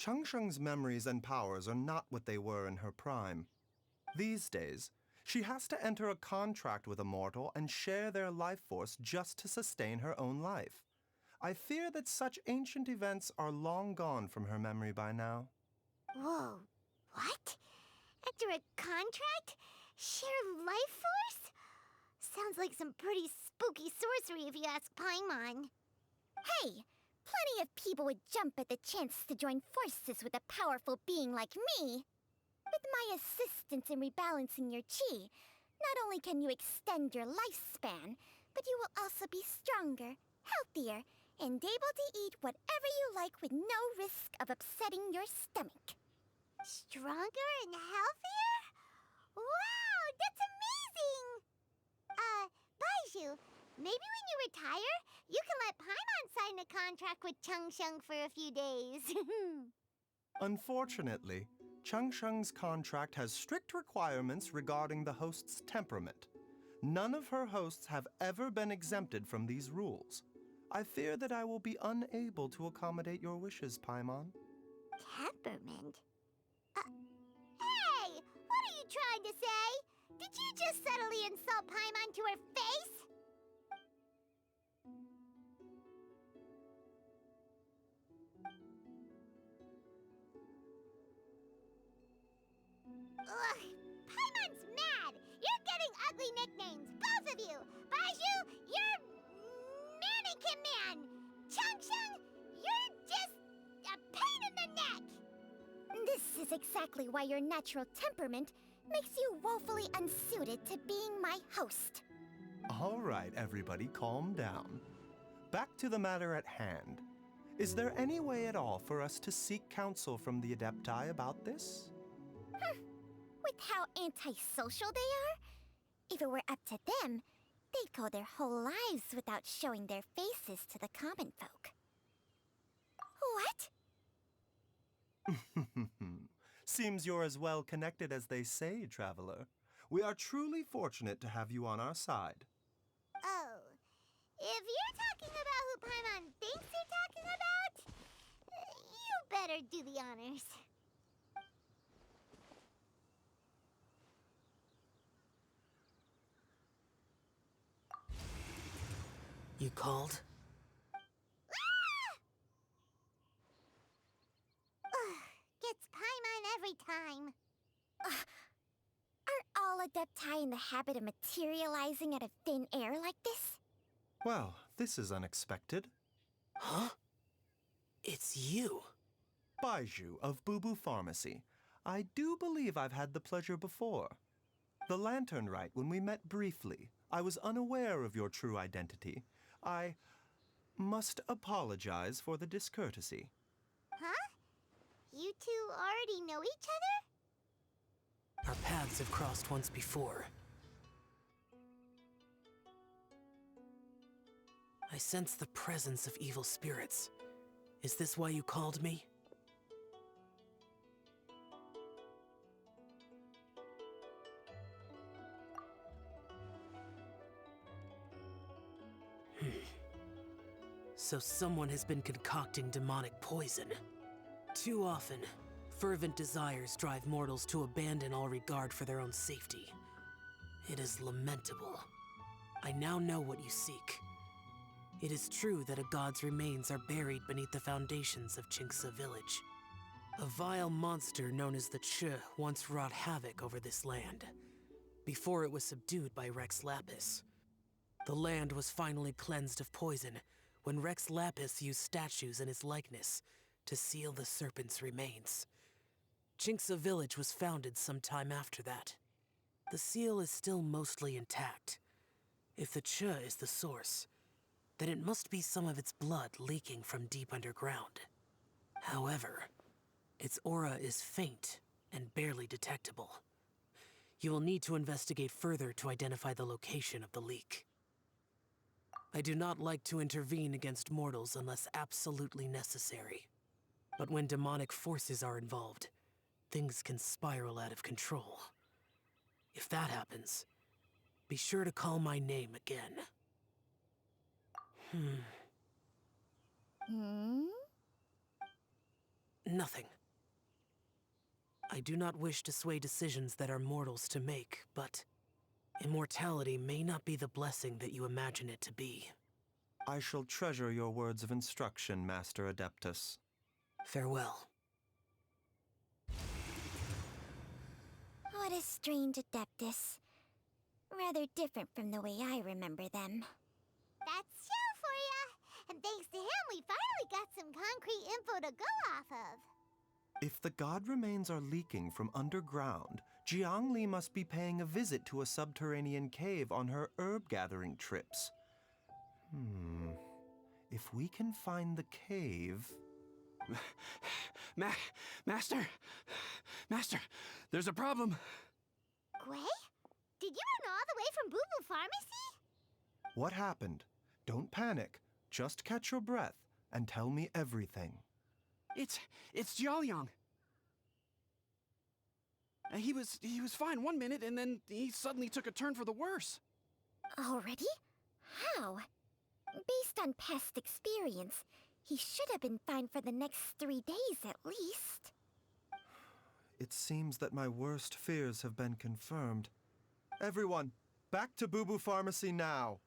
Changsheng's memories and powers are not what they were in her prime. These days, she has to enter a contract with a mortal and share their life force just to sustain her own life. I fear that such ancient events are long gone from her memory by now. Whoa, what? After a contract? Share life force? Sounds like some pretty spooky sorcery if you ask Paimon. hey! Plenty of people would jump at the chance to join forces with a powerful being like me. With my assistance in rebalancing your chi, not only can you extend your lifespan, but you will also be stronger, healthier, and able to eat whatever you like with no risk of upsetting your stomach. Stronger and healthier? Wow, that's amazing! Baizhu, maybe when you retire, you can let Paimon sign a contract with Changsheng for a few days. Unfortunately, Changsheng's contract has strict requirements regarding the host's temperament. None of her hosts have ever been exempted from these rules. I fear that I will be unable to accommodate your wishes, Paimon. Temperament? Hey! What are you trying to say? Did you just subtly insult Paimon to her face? Ugh! Paimon's mad! You're getting ugly nicknames, both of you! Baizhu, you're Mannequin Man! Changsheng, you're just a pain in the neck! This is exactly why your natural temperament makes you woefully unsuited to being my host. All right, everybody, calm down. Back to the matter at hand. Is there any way at all for us to seek counsel from the Adepti about this? With how antisocial they are? If it were up to them, they'd go their whole lives without showing their faces to the common folk. What? Seems you're as well connected as they say, traveler. We are truly fortunate to have you on our side. Oh, if you're talking about who Paimon thinks you're talking about, you better do the honors. You called? Gets Paimon every time. Aren't all Adepti in the habit of materializing out of thin air like this? Well, this is unexpected. Huh? It's you. Baiju of Boo Boo Pharmacy. I do believe I've had the pleasure before. The Lantern Rite, when we met briefly, I was unaware of your true identity. I must apologize for the discourtesy. Huh? You two already know each other? Our paths have crossed once before. I sense the presence of evil spirits. Is this why you called me? So someone has been concocting demonic poison. Too often, fervent desires drive mortals to abandon all regard for their own safety. It is lamentable. I now know what you seek. It is true that a god's remains are buried beneath the foundations of Jinxa village. A vile monster known as the Ch once wrought havoc over this land, before it was subdued by Rex Lapis. The land was finally cleansed of poison when Rex Lapis used statues in his likeness to seal the serpent's remains. Jinxa village was founded some time after that. The seal is still mostly intact. If the Ch is the source, then it must be some of its blood leaking from deep underground. However, its aura is faint and barely detectable. You will need to investigate further to identify the location of the leak. I do not like to intervene against mortals unless absolutely necessary. But when demonic forces are involved, things can spiral out of control. If that happens, be sure to call my name again. Nothing. I do not wish to sway decisions that are mortals to make, but immortality may not be the blessing that you imagine it to be. I shall treasure your words of instruction, Master Adeptus. Farewell. What a strange Adeptus. Rather different from the way I remember them. That's Shell for ya! And thanks to him, we finally got some concrete info to go off of. If the god remains are leaking from underground, Jiangli must be paying a visit to a subterranean cave on her herb-gathering trips. If we can find the cave... Master, there's a problem. Gwei? Did you run all the way from Boo Boo Pharmacy? What happened? Don't panic. Just catch your breath and tell me everything. It's Jiaoliang. He was fine one minute, and then he suddenly took a turn for the worse. Already? How? Based on past experience, he should have been fine for the next 3 days at least. It seems that my worst fears have been confirmed. Everyone, back to Boo Boo Pharmacy now.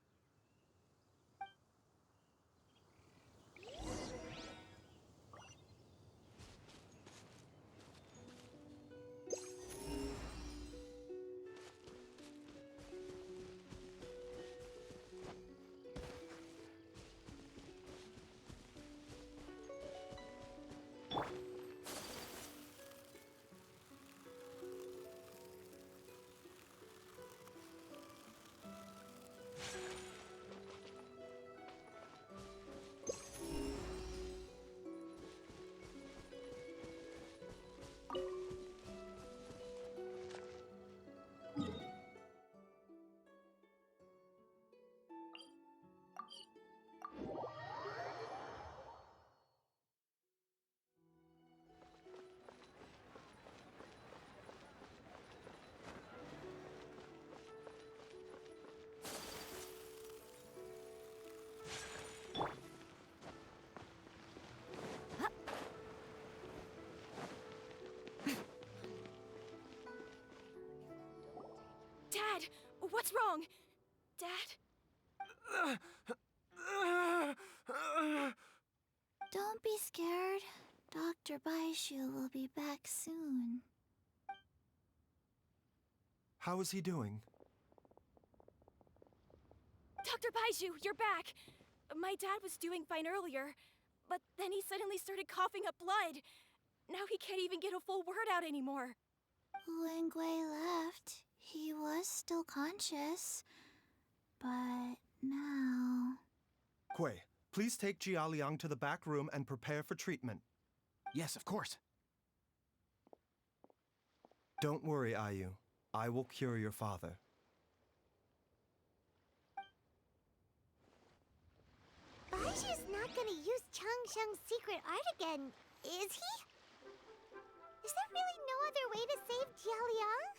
What's wrong? Dad? Don't be scared. Dr. Baishu will be back soon. How is he doing? Dr. Baishu, you're back! My dad was doing fine earlier, but then he suddenly started coughing up blood. Now he can't even get a full word out anymore. When Gui left, he was still conscious. But now... Gui, please take Jialiang to the back room and prepare for treatment. Yes, of course. Don't worry, Ayu. I will cure your father. Baishu's not gonna use Changsheng's secret art again, is he? Is there really no other way to save Jialiang?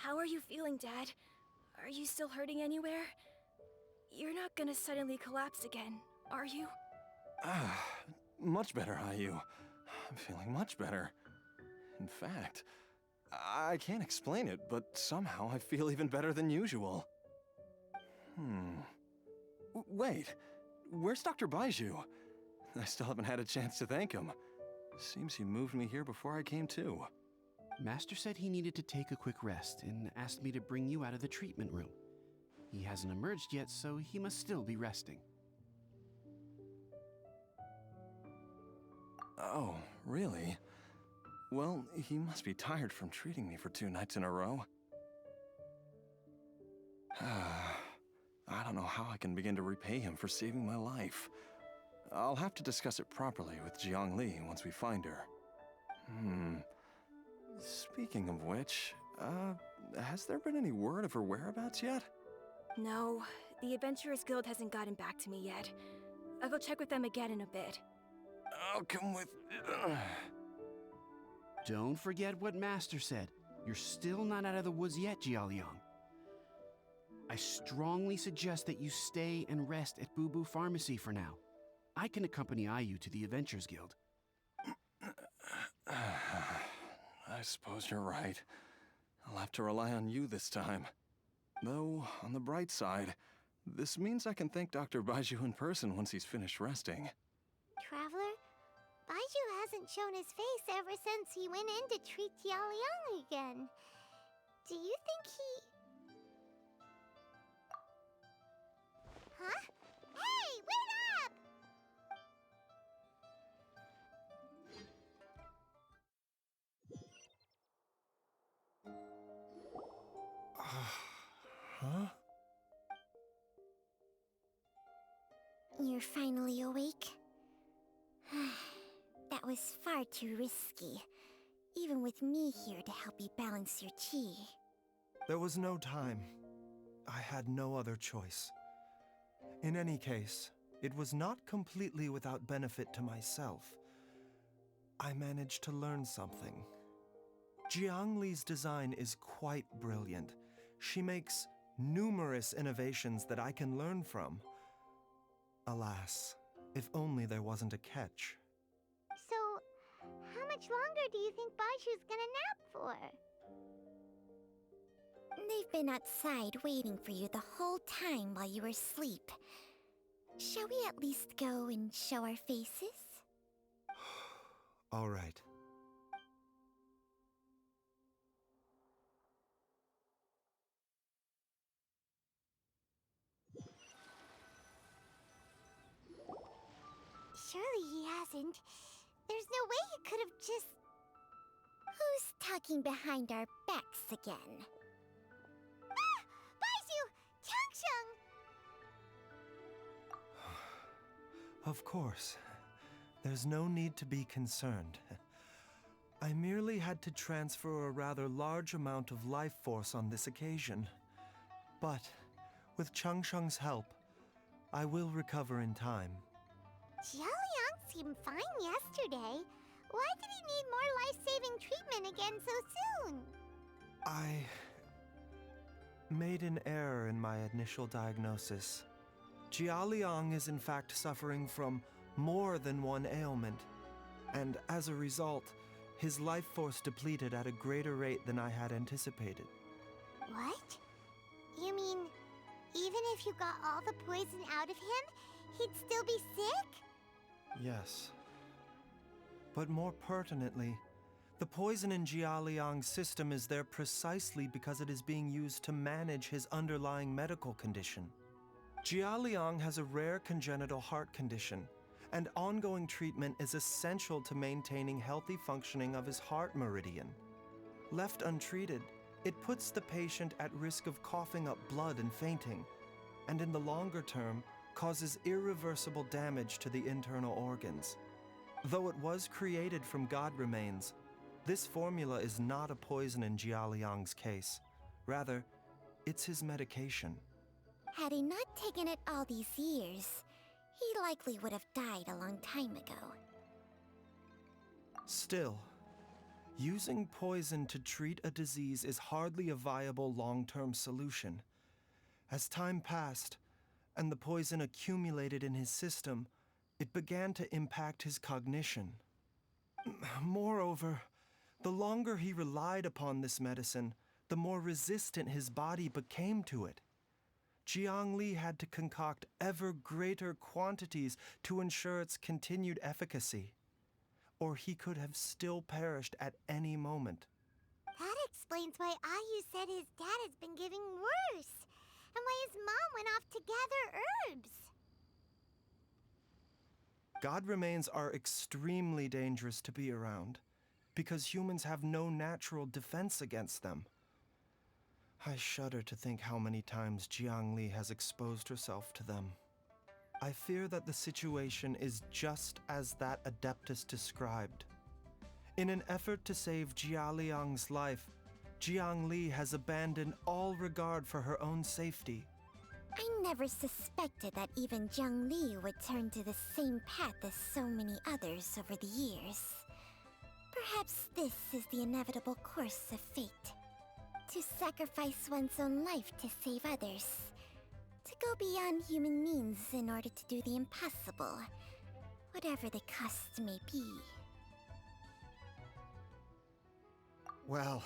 How are you feeling, Dad? Are you still hurting anywhere? You're not gonna suddenly collapse again, are you? Much better, Ayu. I'm feeling much better. In fact, I can't explain it, but somehow I feel even better than usual. Wait, where's Dr. Baishu? I still haven't had a chance to thank him. Seems he moved me here before I came to. Master said he needed to take a quick rest and asked me to bring you out of the treatment room. He hasn't emerged yet, so he must still be resting. Oh, really? Well, he must be tired from treating me for 2 nights in a row. I don't know how I can begin to repay him for saving my life. I'll have to discuss it properly with Jiangli once we find her. Speaking of which, has there been any word of her whereabouts yet? No, the Adventurers Guild hasn't gotten back to me yet. I'll go check with them again in a bit. I'll come with... Don't forget what Master said. You're still not out of the woods yet, Jialiang. I strongly suggest that you stay and rest at Boo Boo Pharmacy for now. I can accompany Ayu to the Adventurers Guild. I suppose you're right. I'll have to rely on you this time. Though, on the bright side, this means I can thank Dr. Baishu in person once he's finished resting. Traveler, Baishu hasn't shown his face ever since he went in to treat Jialiang again. Do you think he... Huh? Hey, wait up! Huh? You're finally awake? That was far too risky, even with me here to help you balance your chi. There was no time. I had no other choice. In any case, it was not completely without benefit to myself. I managed to learn something. Jiangli's design is quite brilliant. She makes numerous innovations that I can learn from. Alas, if only there wasn't a catch. So, how much longer do you think Baishu's gonna nap for? They've been outside waiting for you the whole time while you were asleep. Shall we at least go and show our faces? All right. Surely he hasn't. There's no way he could have just... Who's talking behind our backs again? Ah! Baishu! Changsheng! Of course. There's no need to be concerned. I merely had to transfer a rather large amount of life force on this occasion. But, with Changsheng's help, I will recover in time. Jialiang seemed fine yesterday. Why did he need more life-saving treatment again so soon? I made an error in my initial diagnosis. Jialiang is in fact suffering from more than one ailment, and as a result, his life force depleted at a greater rate than I had anticipated. What? You mean, even if you got all the poison out of him, he'd still be sick? Yes. But more pertinently, the poison in Jialiang's system is there precisely because it is being used to manage his underlying medical condition. Jialiang has a rare congenital heart condition, and ongoing treatment is essential to maintaining healthy functioning of his heart meridian. Left untreated, it puts the patient at risk of coughing up blood and fainting, and in the longer term, causes irreversible damage to the internal organs. Though it was created from god remains, this formula is not a poison in Jialiang's case. Rather, it's his medication. Had he not taken it all these years, he likely would have died a long time ago. Still, using poison to treat a disease is hardly a viable long-term solution. As time passed, and the poison accumulated in his system, it began to impact his cognition. Moreover, the longer he relied upon this medicine, the more resistant his body became to it. Jiangli had to concoct ever greater quantities to ensure its continued efficacy, or he could have still perished at any moment. That explains why Ayu said his dad has been getting worse, and why his mom went off to gather herbs. God remains are extremely dangerous to be around, because humans have no natural defense against them. I shudder to think how many times Jiangli has exposed herself to them. I fear that the situation is just as that Adeptus described. In an effort to save Jialiang's life, Jiangli has abandoned all regard for her own safety. I never suspected that even Jiangli would turn to the same path as so many others over the years. Perhaps this is the inevitable course of fate. To sacrifice one's own life to save others. To go beyond human means in order to do the impossible, whatever the cost may be. Well,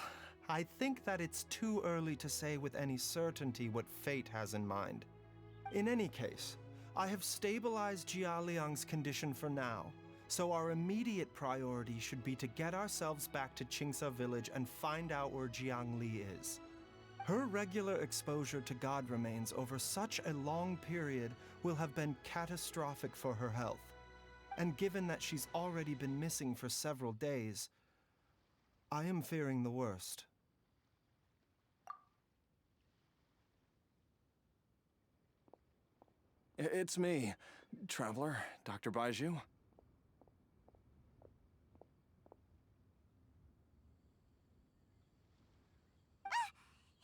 I think that it's too early to say with any certainty what fate has in mind. In any case, I have stabilized Jialiang's condition for now, so our immediate priority should be to get ourselves back to Qingsa village and find out where Jiangli is. Her regular exposure to god remains over such a long period will have been catastrophic for her health. And given that she's already been missing for several days, I am fearing the worst. It's me, Traveler, Dr. Baiju.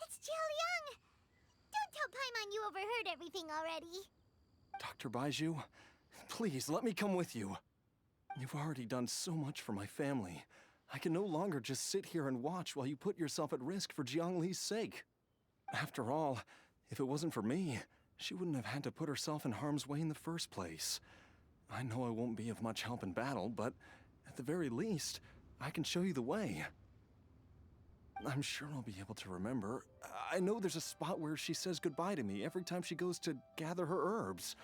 It's Jialiang! Don't tell Paimon you overheard everything already. Dr. Baiju, please let me come with you. You've already done so much for my family. I can no longer just sit here and watch while you put yourself at risk for Jiangli's sake. After all, if it wasn't for me, she wouldn't have had to put herself in harm's way in the first place. I know I won't be of much help in battle, but at the very least, I can show you the way. I'm sure I'll be able to remember. I know there's a spot where she says goodbye to me every time she goes to gather her herbs.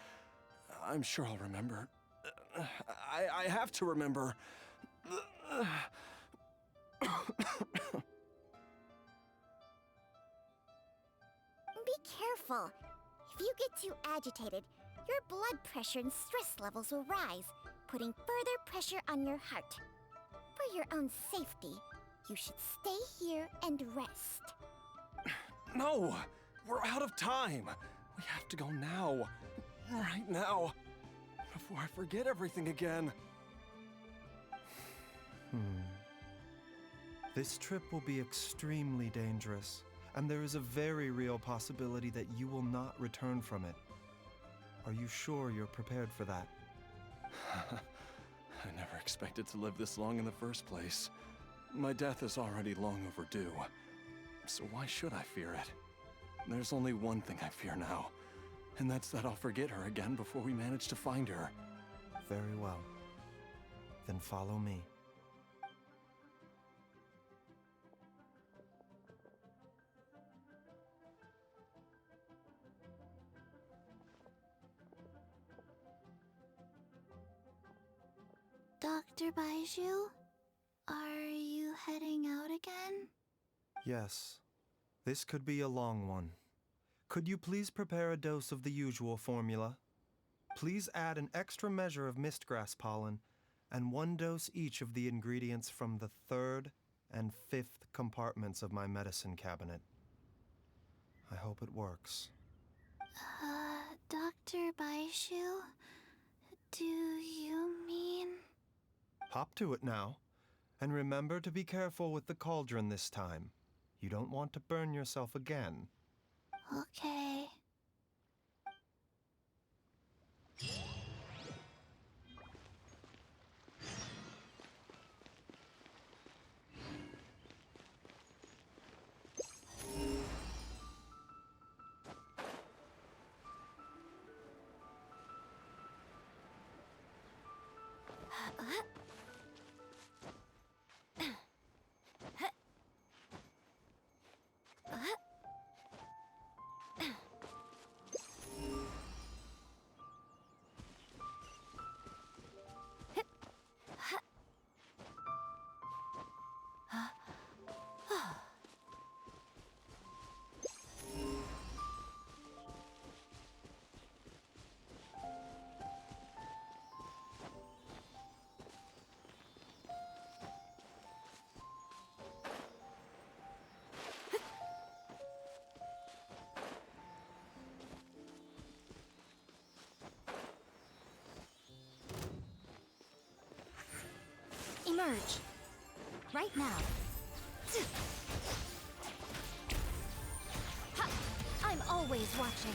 I'm sure I'll remember. I have to remember. Be careful. If you get too agitated, your blood pressure and stress levels will rise, putting further pressure on your heart. For your own safety, you should stay here and rest. No! We're out of time! We have to go now. Right now. Before I forget everything again. This trip will be extremely dangerous, and there is a very real possibility that you will not return from it. Are you sure you're prepared for that? I never expected to live this long in the first place. My death is already long overdue. So why should I fear it? There's only one thing I fear now, and that's that I'll forget her again before we manage to find her. Very well. Then follow me. Dr. Baiju, are you heading out again? Yes. This could be a long one. Could you please prepare a dose of the usual formula? Please add an extra measure of mistgrass pollen and 1 dose each of the ingredients from the 3rd and 5th compartments of my medicine cabinet. I hope it works. Dr. Baiju, do you mean... Hop to it now. And remember to be careful with the cauldron this time. You don't want to burn yourself again. Okay. Emerge. Right now. Ha! I'm always watching.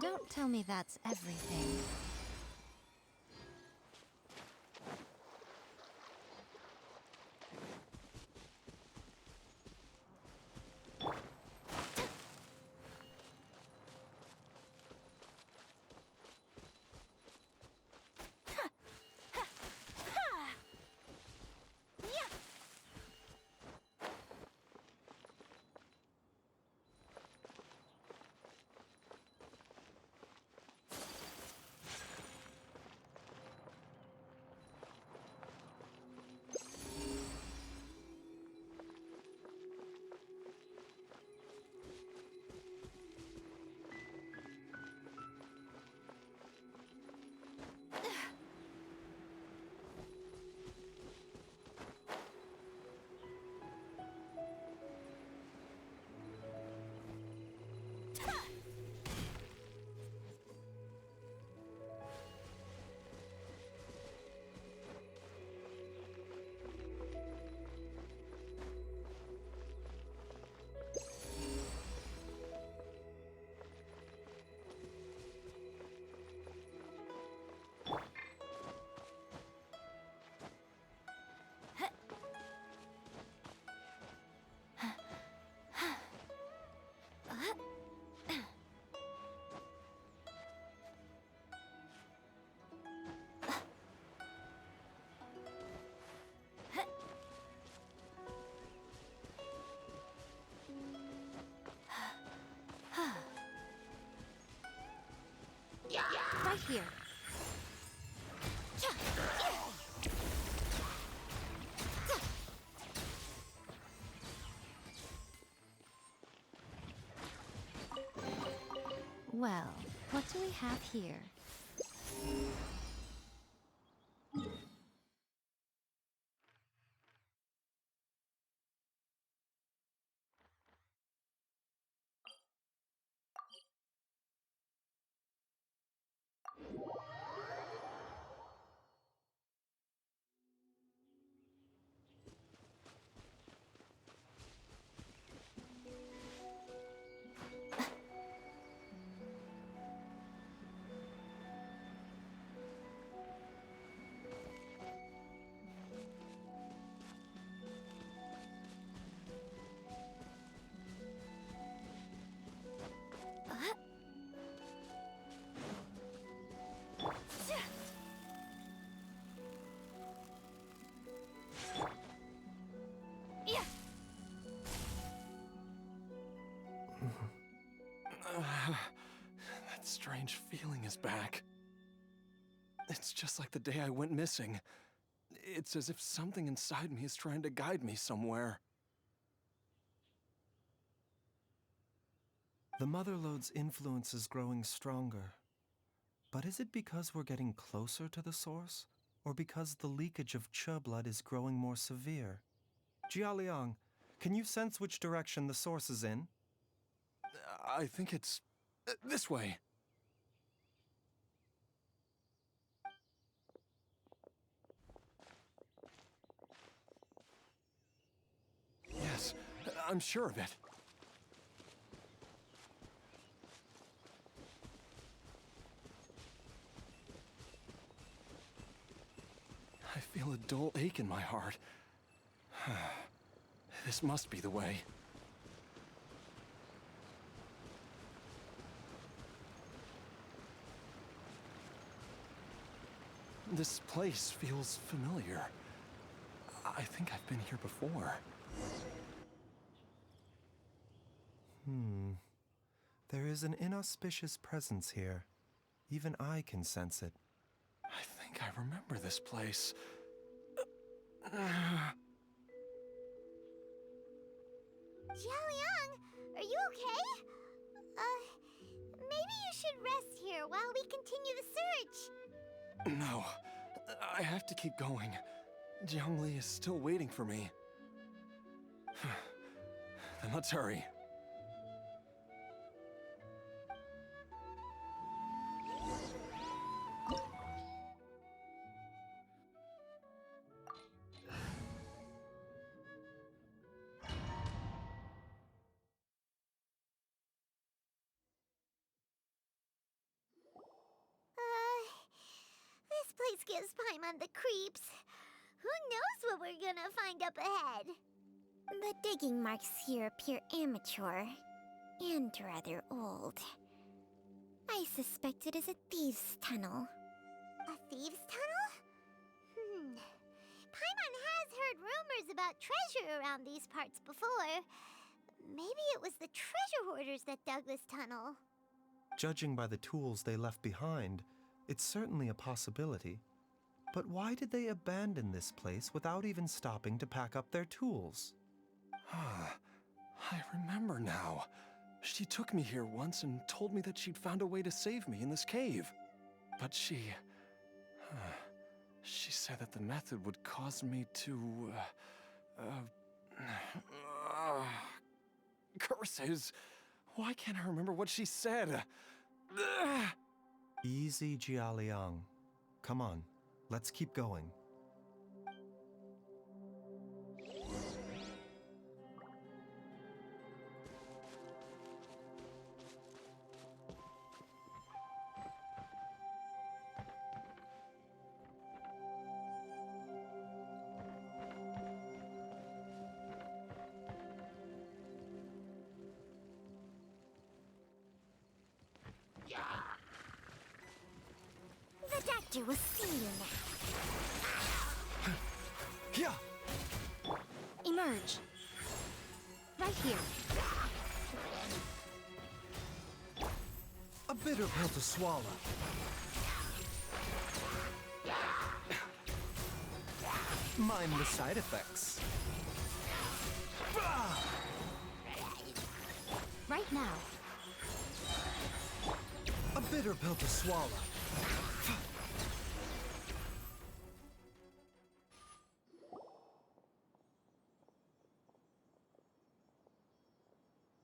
Don't tell me that's everything. Right here. Well, what do we have here? strange feeling is back. It's just like the day I went missing. It's as if something inside me is trying to guide me somewhere. The Motherlode's influence is growing stronger. But is it because we're getting closer to the source? Or because the leakage of Che blood is growing more severe? Jialiang, can you sense which direction the source is in? I think it's this way. Yes, I'm sure of it. I feel a dull ache in my heart. This must be the way. This place feels familiar. I think I've been here before. There is an inauspicious presence here. Even I can sense it. I think I remember this place. Jialiang, are you okay? Maybe you should rest here while we continue the search. No, I have to keep going. Jiangli is still waiting for me. Then let's hurry. This place gives Paimon the creeps. Who knows what we're gonna find up ahead? The digging marks here appear amateur and rather old. I suspect it is a thieves' tunnel. A thieves' tunnel? Paimon has heard rumors about treasure around these parts before. Maybe it was the treasure hoarders that dug this tunnel. Judging by the tools they left behind, it's certainly a possibility. But why did they abandon this place without even stopping to pack up their tools? I remember now. She took me here once and told me that she'd found a way to save me in this cave. But she said that the method would cause me to, curses. Why can't I remember what she said? Easy, Jialiang. Come on, let's keep going. The doctor will see you now. Yeah! Emerge. Right here. A bitter pill to swallow. Mind the side effects. Right now. A bitter pill to swallow.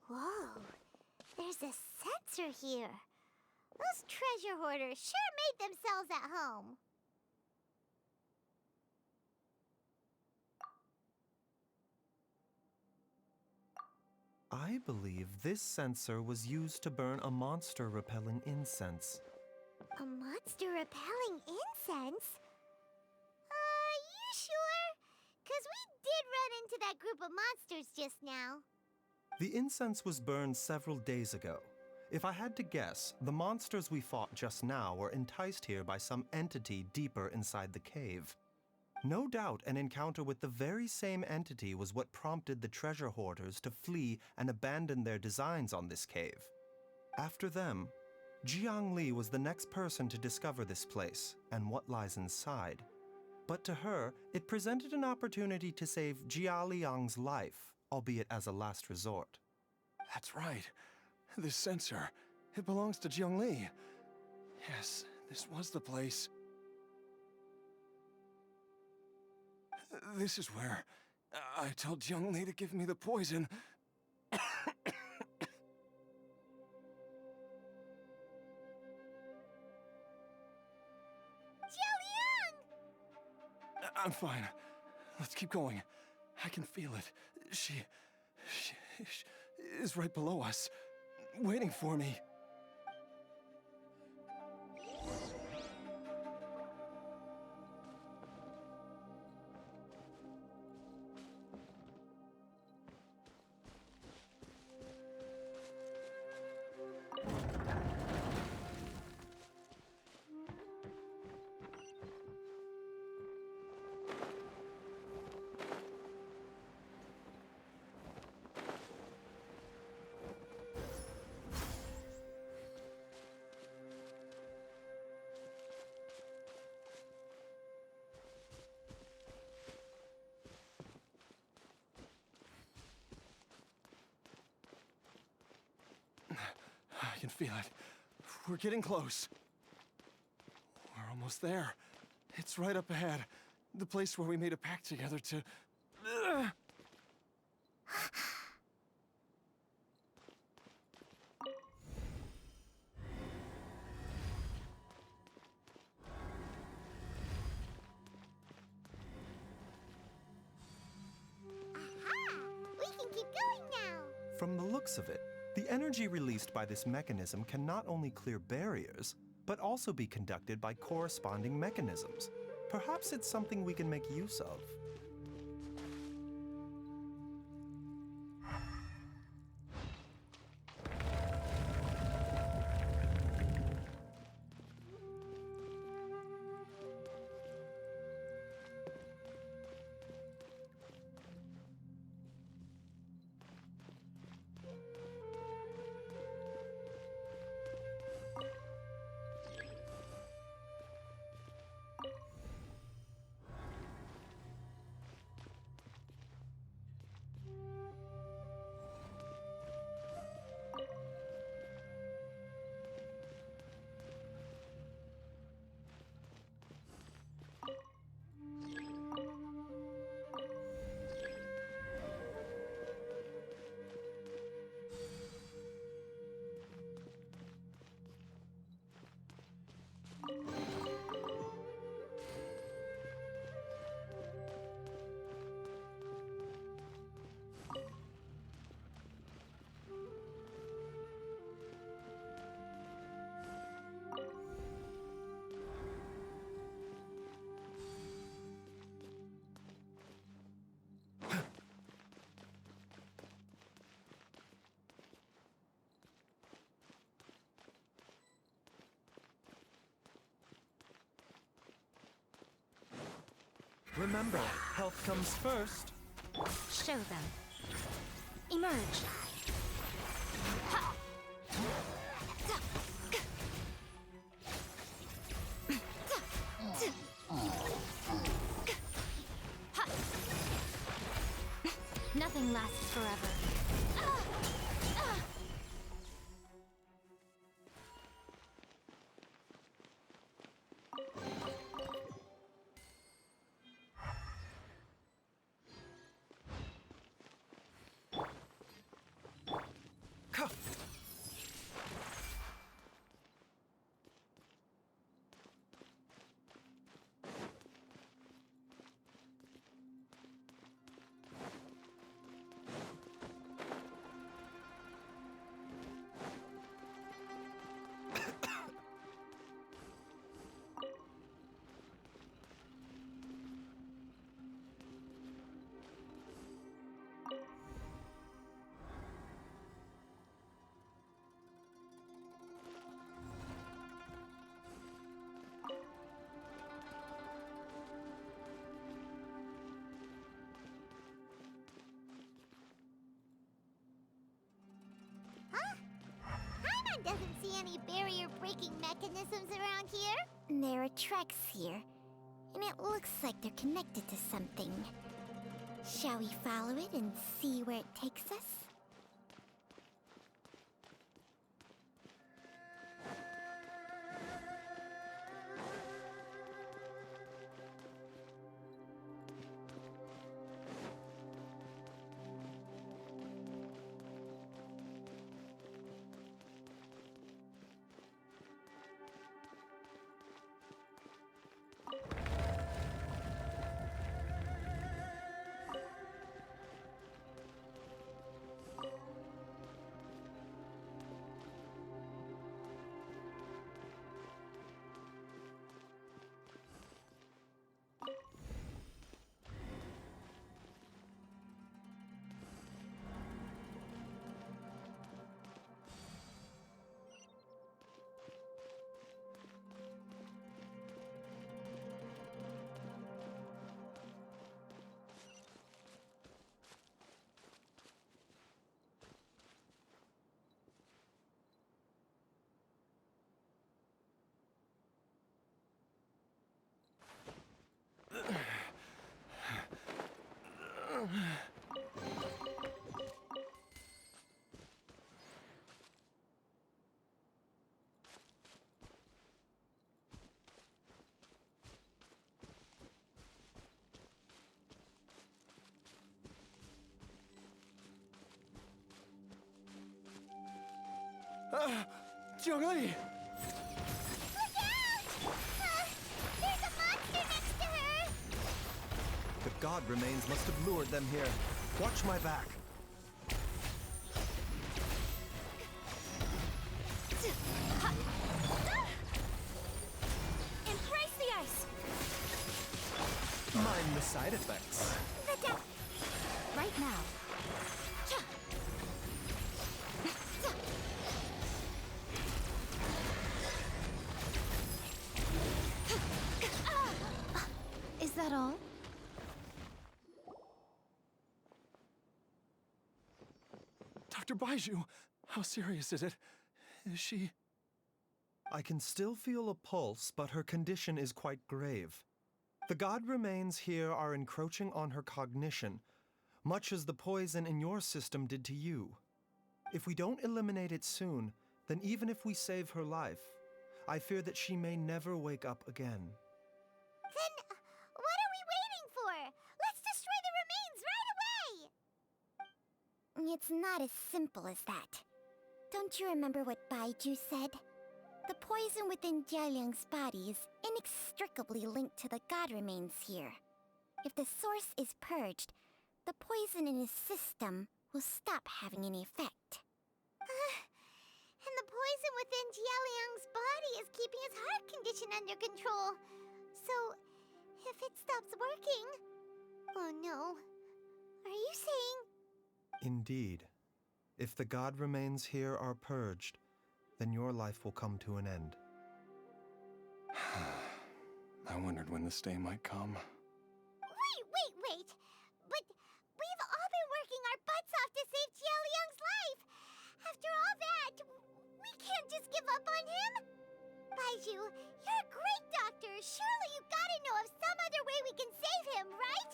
Whoa, there's a sensor here. Those treasure hoarders sure made themselves at home. I believe this sensor was used to burn a monster-repelling incense. A monster-repelling incense? You sure? 'Cause we did run into that group of monsters just now. The incense was burned several days ago. If I had to guess, the monsters we fought just now were enticed here by some entity deeper inside the cave. No doubt an encounter with the very same entity was what prompted the treasure hoarders to flee and abandon their designs on this cave. After them, Jiangli was the next person to discover this place and what lies inside. But to her, it presented an opportunity to save Jia Liang's life, albeit as a last resort. That's right. This sensor, it belongs to Jiangli. Yes, this was the place. This is where I told Jiangli to give me the poison. I'm fine. Let's keep going. I can feel it. She is right below us, waiting for me. I can feel it. We're getting close. We're almost there. It's right up ahead. The place where we made a pact together to... We can keep going now. From the looks of it, the energy released by this mechanism can not only clear barriers, but also be conducted by corresponding mechanisms. Perhaps it's something we can make use of. Remember, health comes first. Show them. Emerge. Nothing lasts forever. braking mechanisms around here? There are tracks here, and it looks like they're connected to something. Shall we follow it and see where it takes us? Jiangli! Look out! There's a monster next to her! The god remains must have lured them here. Watch my back. Embrace the ice! Mind the side effects. The death! Right now. Is that all? Dr. Baiju, how serious is it? Is she... I can still feel a pulse, but her condition is quite grave. The god remains here are encroaching on her cognition, much as the poison in your system did to you. If we don't eliminate it soon, then even if we save her life, I fear that she may never wake up again. Then what are we waiting for? Let's destroy the remains right away! It's not as simple as that. Don't you remember what Baiju said? The poison within Jialiang's body is inextricably linked to the god remains here. If the source is purged, the poison in his system will stop having any effect. And the poison within Jialiang's body is keeping his heart condition under control. So, if it stops working... Oh no. Are you saying... Indeed. If the god remains here are purged, then your life will come to an end. I wondered when this day might come. Wait! But we've all been working our butts off to save Jialiang's life! After all that, we can't just give up on him! Baiju, you're a great doctor! Surely you gotta know of some other way we can save him, right?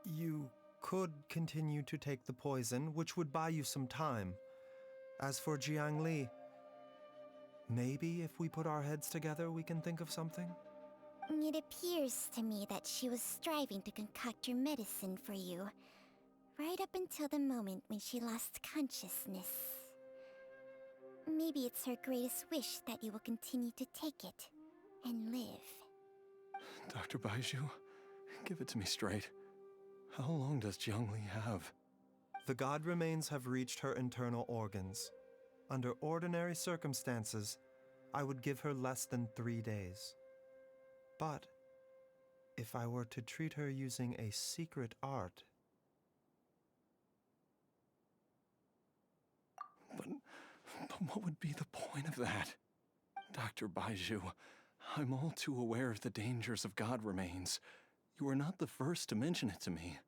You could continue to take the poison, which would buy you some time. As for Jiangli, maybe if we put our heads together, we can think of something? It appears to me that she was striving to concoct your medicine for you, right up until the moment when she lost consciousness. Maybe it's her greatest wish that you will continue to take it and live. Dr. Baiju, give it to me straight. How long does Jiangli have? The god remains have reached her internal organs. Under ordinary circumstances, I would give her less than 3 days. But if I were to treat her using a secret art... But what would be the point of that? Dr. Baiju, I'm all too aware of the dangers of god remains. You are not the first to mention it to me.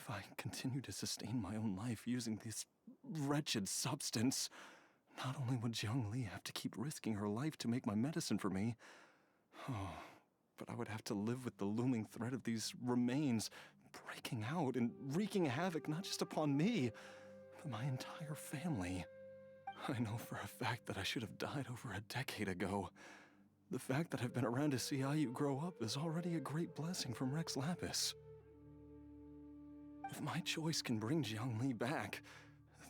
If I continue to sustain my own life using this wretched substance, not only would Jiang Li have to keep risking her life to make my medicine for me, but I would have to live with the looming threat of these remains breaking out and wreaking havoc not just upon me, but my entire family. I know for a fact that I should have died over a decade ago. The fact that I've been around to see Ayu grow up is already a great blessing from Rex Lapis. If my choice can bring Jiang Li back,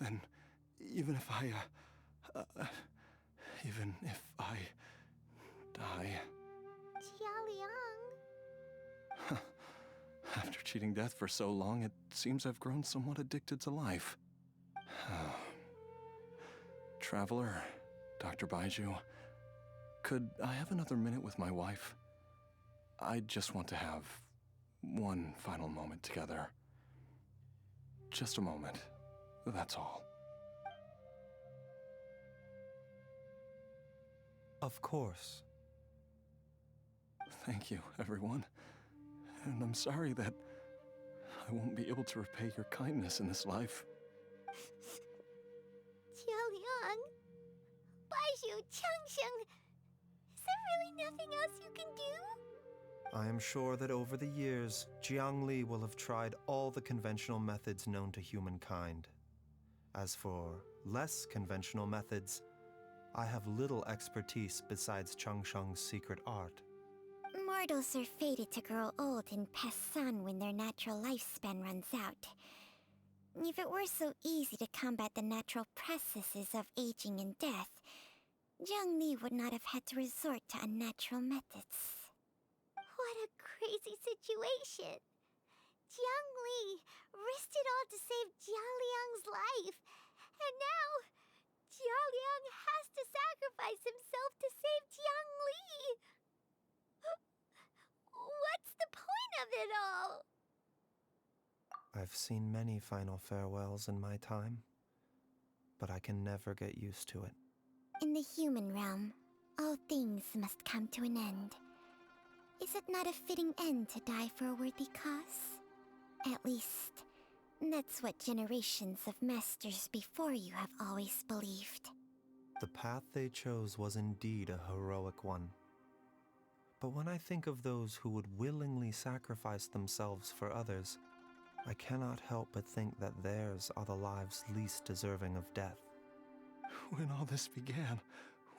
then even if I die... Jialiang. After cheating death for so long, it seems I've grown somewhat addicted to life. Traveler, Dr. Baiju, could I have another minute with my wife? I just want to have one final moment together. Just a moment, that's all. Of course. Thank you, everyone. And I'm sorry that I won't be able to repay your kindness in this life. Jialiang. Baiju, Changsheng. Is there really nothing else you can do? I am sure that over the years, Jiang Li will have tried all the conventional methods known to humankind. As for less conventional methods, I have little expertise besides Changsheng's secret art. Mortals are fated to grow old and pass on when their natural lifespan runs out. If it were so easy to combat the natural processes of aging and death, Jiang Li would not have had to resort to unnatural methods. What a crazy situation. Jiang Li risked it all to save Jialiang's life. And now, Jialiang has to sacrifice himself to save Jiang Li. What's the point of it all? I've seen many final farewells in my time, but I can never get used to it. In the human realm, all things must come to an end. Is it not a fitting end to die for a worthy cause? At least, that's what generations of masters before you have always believed. The path they chose was indeed a heroic one. But when I think of those who would willingly sacrifice themselves for others, I cannot help but think that theirs are the lives least deserving of death. When all this began,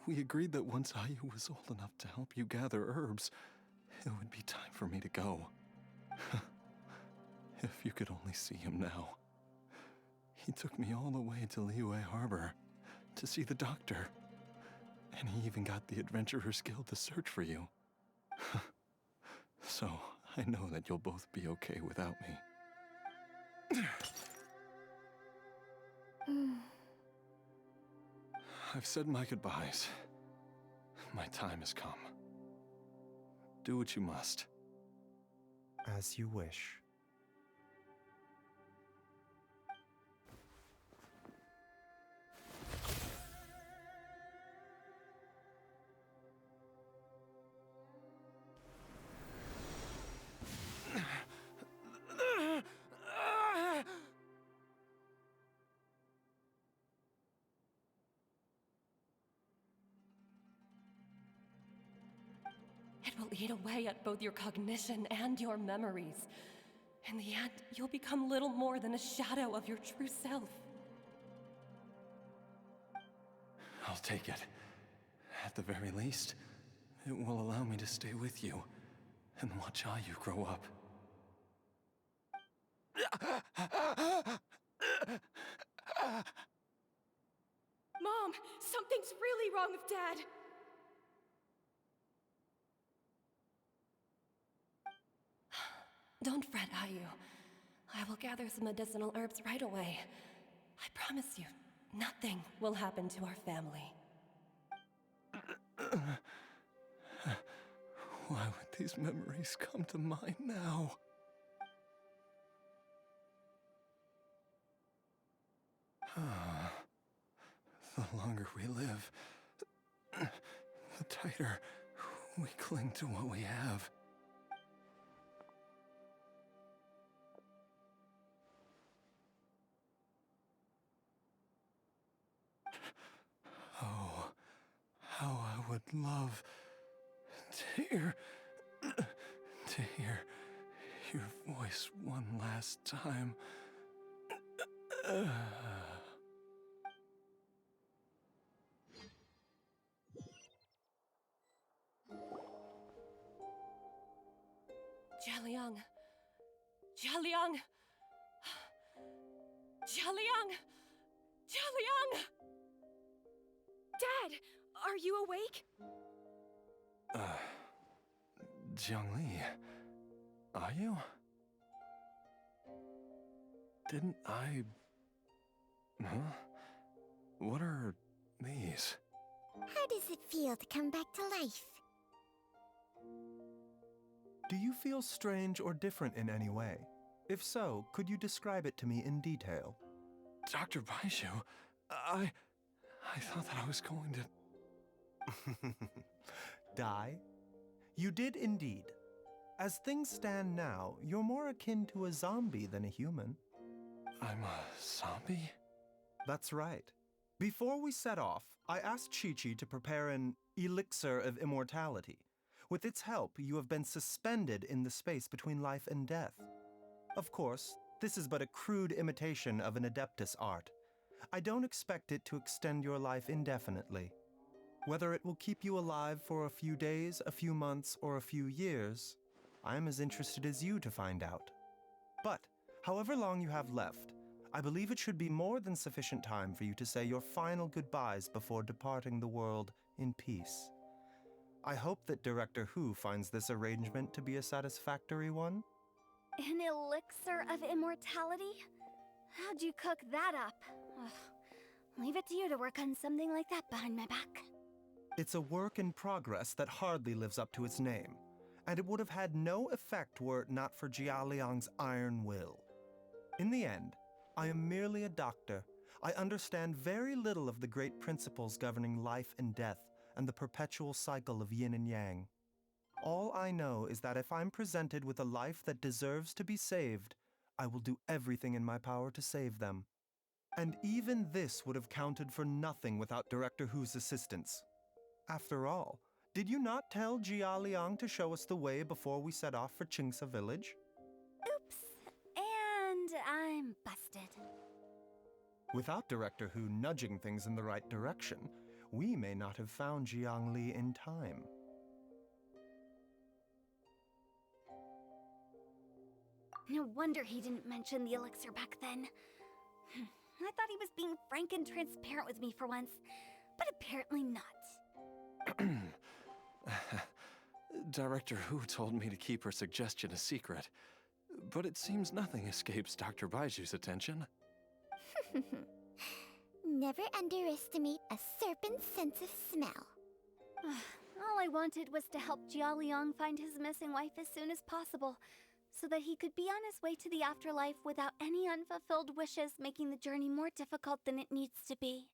we agreed that once Ayu was old enough to help you gather herbs, it would be time for me to go. If you could only see him now. He took me all the way to Liyue Harbor to see the doctor. And he even got the Adventurers Guild to search for you. So, I know that you'll both be okay without me. I've said my goodbyes. My time has come. Do what you must. As you wish. It will eat away at both your cognition and your memories. In the end, you'll become little more than a shadow of your true self. I'll take it. At the very least, it will allow me to stay with you and watch Ayu grow up. Mom, something's really wrong with Dad. Don't fret, Ayu. I will gather some medicinal herbs right away. I promise you, nothing will happen to our family. Why would these memories come to mind now? The longer we live, the tighter we cling to what we have. would love to hear your voice one last time. Jialiang. Jialiang. Jialiang. Jialiang. Dad, are you awake? Jiangli, are you? Didn't I... Huh? What are these? How does it feel to come back to life? Do you feel strange or different in any way? If so, could you describe it to me in detail? Dr. Baiju, I thought that I was going to... Die? You did indeed. As things stand now, you're more akin to a zombie than a human. I'm a zombie? That's right. Before we set off, I asked Chi-Chi to prepare an elixir of immortality. With its help, you have been suspended in the space between life and death. Of course, this is but a crude imitation of an Adeptus art. I don't expect it to extend your life indefinitely. Whether it will keep you alive for a few days, a few months, or a few years, I am as interested as you to find out. But, however long you have left, I believe it should be more than sufficient time for you to say your final goodbyes before departing the world in peace. I hope that Director Hu finds this arrangement to be a satisfactory one. An elixir of immortality? How'd you cook that up? Ugh. Leave it to you to work on something like that behind my back. It's a work in progress that hardly lives up to its name, and it would have had no effect were it not for Jialiang's iron will. In the end, I am merely a doctor. I understand very little of the great principles governing life and death and the perpetual cycle of yin and yang. All I know is that if I'm presented with a life that deserves to be saved, I will do everything in my power to save them. And even this would have counted for nothing without Director Hu's assistance. After all, did you not tell Jialiang to show us the way before we set off for Qingsa village? Oops. And I'm busted. Without Director Hu nudging things in the right direction, we may not have found Jiangli in time. No wonder he didn't mention the elixir back then. I thought he was being frank and transparent with me for once, but apparently not. Director Hu told me to keep her suggestion a secret, but it seems nothing escapes Dr. Baiju's attention. Never underestimate a serpent's sense of smell. All I wanted was to help Jialiang find his missing wife as soon as possible, so that he could be on his way to the afterlife without any unfulfilled wishes making the journey more difficult than it needs to be.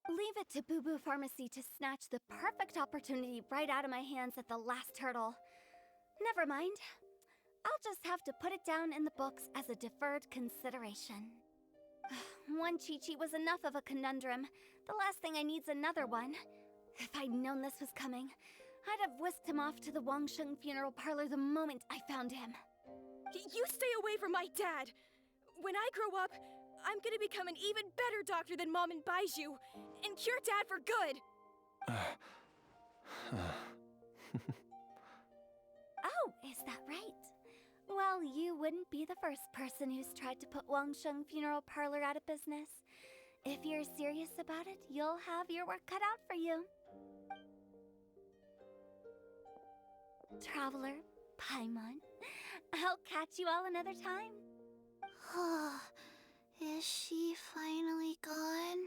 Leave it to Boo Boo Pharmacy to snatch the perfect opportunity right out of my hands at the last hurdle. Never mind. I'll just have to put it down in the books as a deferred consideration. One Chi-Chi was enough of a conundrum. The last thing I need's another one. If I'd known this was coming, I'd have whisked him off to the Wangsheng funeral parlor the moment I found him. You stay away from my dad! When I grow up, I'm gonna become an even better doctor than Mom and Baiju, and cure Dad for good! Oh, is that right? Well, you wouldn't be the first person who's tried to put Wangsheng Funeral Parlor out of business. If you're serious about it, you'll have your work cut out for you. Traveler, Paimon, I'll catch you all another time. Is she finally gone?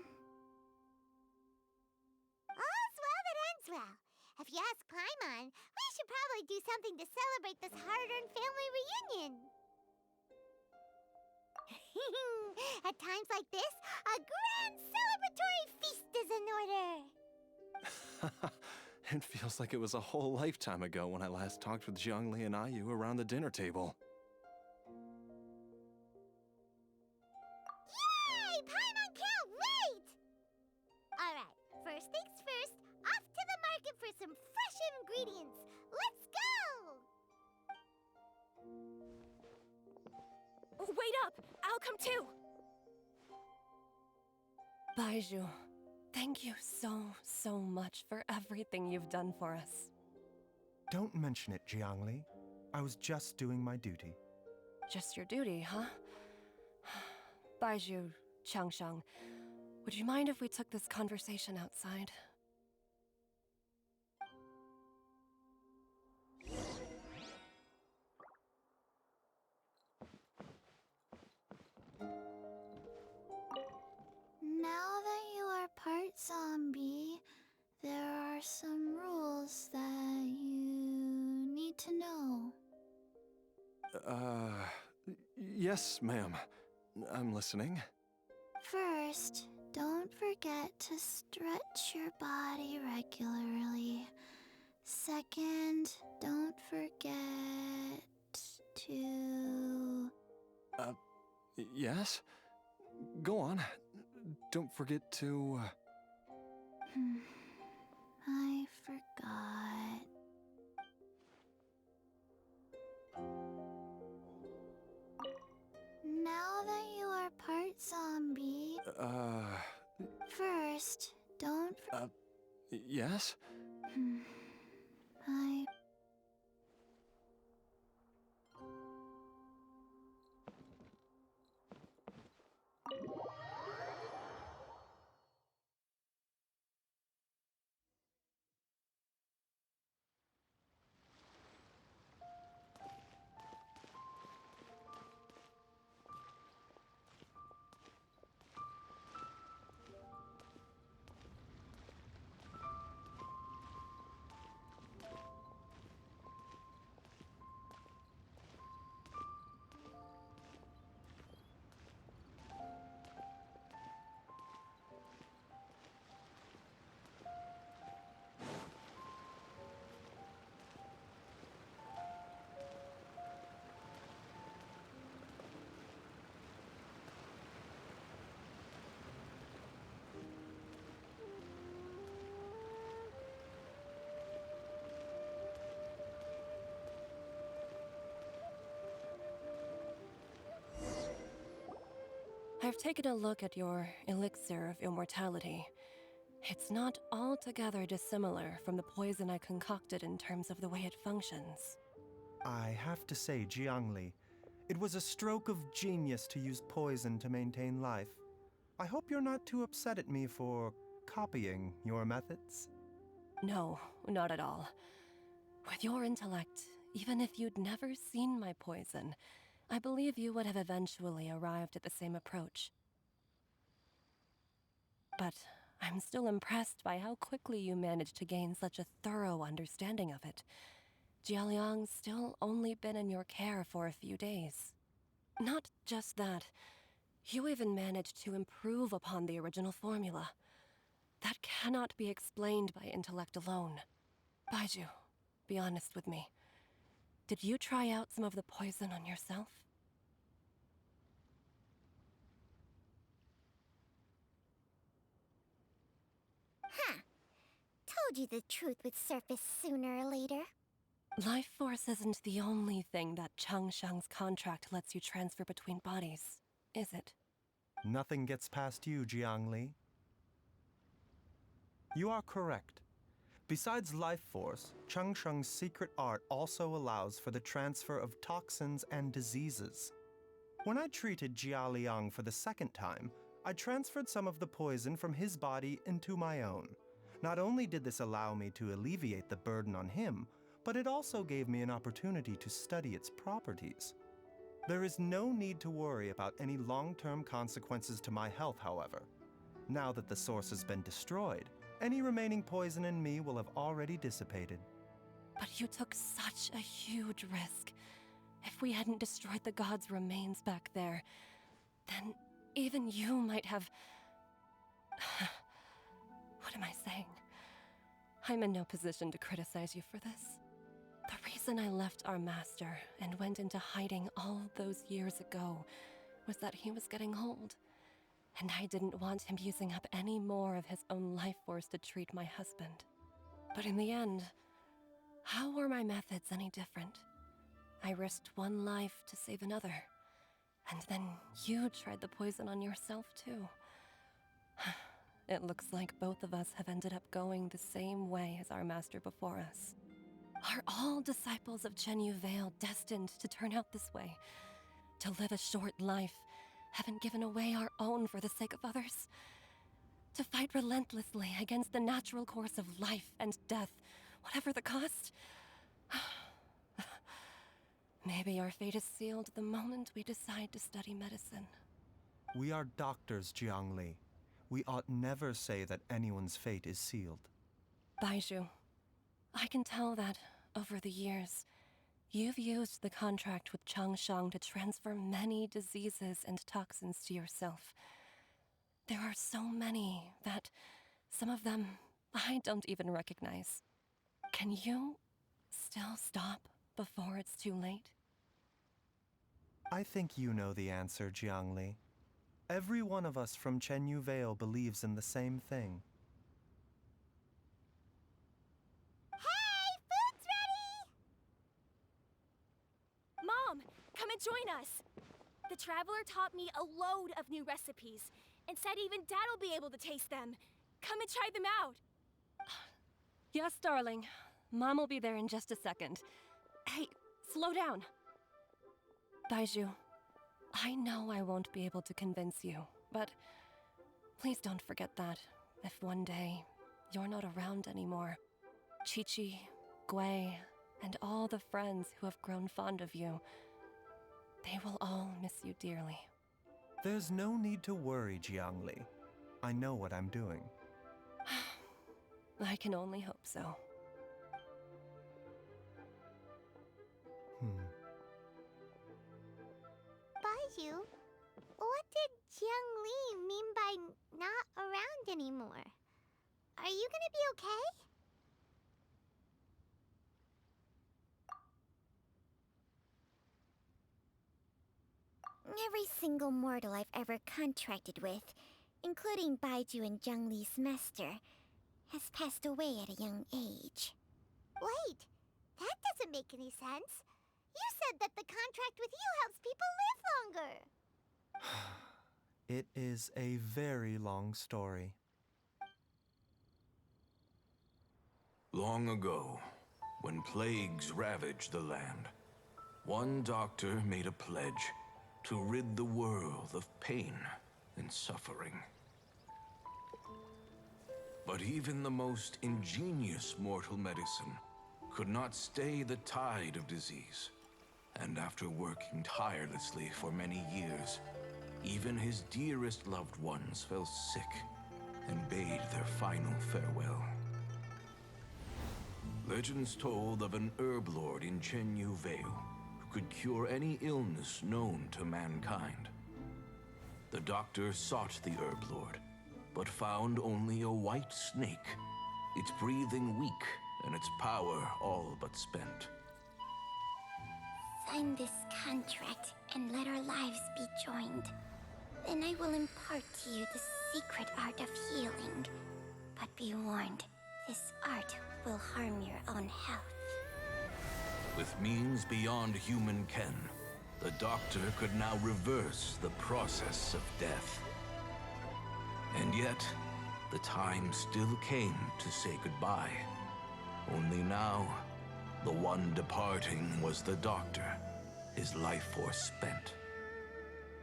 All's well that ends well. If you ask Paimon, we should probably do something to celebrate this hard-earned family reunion. At times like this, a grand celebratory feast is in order. It feels like it was a whole lifetime ago when I last talked with Zhongli and Ayu around the dinner table. Yay! Paimon can't wait! Alright, first things first, off to the market for I'll come too! Baizhu, thank you so much for everything you've done for us. Don't mention it, Jiangli. I was just doing my duty. Just your duty, huh? Baizhu, Changsheng, would you mind if we took this conversation outside? Now that you are part zombie, there are some rules that you need to know. Yes, ma'am. I'm listening. First, don't forget to stretch your body regularly. Second, don't forget to... Yes? Go on. Don't forget to... I forgot. Now that you are part zombie... First, don't... Yes? I... I've taken a look at your elixir of immortality. It's not altogether dissimilar from the poison I concocted in terms of the way it functions. I have to say, Jiangli, it was a stroke of genius to use poison to maintain life. I hope you're not too upset at me for copying your methods. No, not at all. With your intellect, even if you'd never seen my poison, I believe you would have eventually arrived at the same approach. But I'm still impressed by how quickly you managed to gain such a thorough understanding of it. Jialiang's still only been in your care for a few days. Not just that, you even managed to improve upon the original formula. That cannot be explained by intellect alone. Baizhu, be honest with me. Did you try out some of the poison on yourself? Huh. Told you the truth would surface sooner or later. Life force isn't the only thing that Changsheng's contract lets you transfer between bodies, is it? Nothing gets past you, Jiangli. You are correct. Besides life force, Changsheng's secret art also allows for the transfer of toxins and diseases. When I treated Jia Liang for the second time, I transferred some of the poison from his body into my own. Not only did this allow me to alleviate the burden on him, but it also gave me an opportunity to study its properties. There is no need to worry about any long-term consequences to my health, however. Now that the source has been destroyed, any remaining poison in me will have already dissipated. But you took such a huge risk. If we hadn't destroyed the god's remains back there, then even you might have... What am I saying? I'm in no position to criticize you for this. The reason I left our master and went into hiding all those years ago was that he was getting old. And I didn't want him using up any more of his own life force to treat my husband. But in the end, how were my methods any different? I risked one life to save another. And then you tried the poison on yourself, too. It looks like both of us have ended up going the same way as our master before us. Are all disciples of Chen Vale destined to turn out this way? To live a short life, having given away our own for the sake of others? To fight relentlessly against the natural course of life and death, whatever the cost? Maybe our fate is sealed the moment we decide to study medicine. We are doctors, Jiangli. We ought never say that anyone's fate is sealed. Baizhu, I can tell that, over the years, you've used the contract with Changshang to transfer many diseases and toxins to yourself. There are so many that, some of them, I don't even recognize. Can you still stop before it's too late? I think you know the answer, Jiangli. Every one of us from Chen Vale believes in the same thing. Hey, food's ready! Mom, come and join us. The Traveler taught me a load of new recipes and said even Dad will be able to taste them. Come and try them out. Yes, darling. Mom will be there in just a second. Hey, slow down. Baizhu, I know I won't be able to convince you, but please don't forget that if one day you're not around anymore, Qiqi, Gui, and all the friends who have grown fond of you, they will all miss you dearly. There's no need to worry, Jiangli. I know what I'm doing. I can only hope so. Baizhu, what did Jiangli mean by not around anymore? Are you gonna be okay? Every single mortal I've ever contracted with, including Baizhu and Jiangli's master, has passed away at a young age. Wait, that doesn't make any sense. You said that the contract with you helps people live longer. It is a very long story. Long ago, when plagues ravaged the land, one doctor made a pledge to rid the world of pain and suffering. But even the most ingenious mortal medicine could not stay the tide of disease. And after working tirelessly for many years, even his dearest loved ones fell sick and bade their final farewell. Legends told of an herb lord in Chen Vale who could cure any illness known to mankind. The doctor sought the herb lord, but found only a white snake, its breathing weak and its power all but spent. Sign this contract and let our lives be joined. Then I will impart to you the secret art of healing. But be warned, this art will harm your own health. With means beyond human ken, the doctor could now reverse the process of death. And yet, the time still came to say goodbye. Only now, the one departing was the doctor, his life force spent.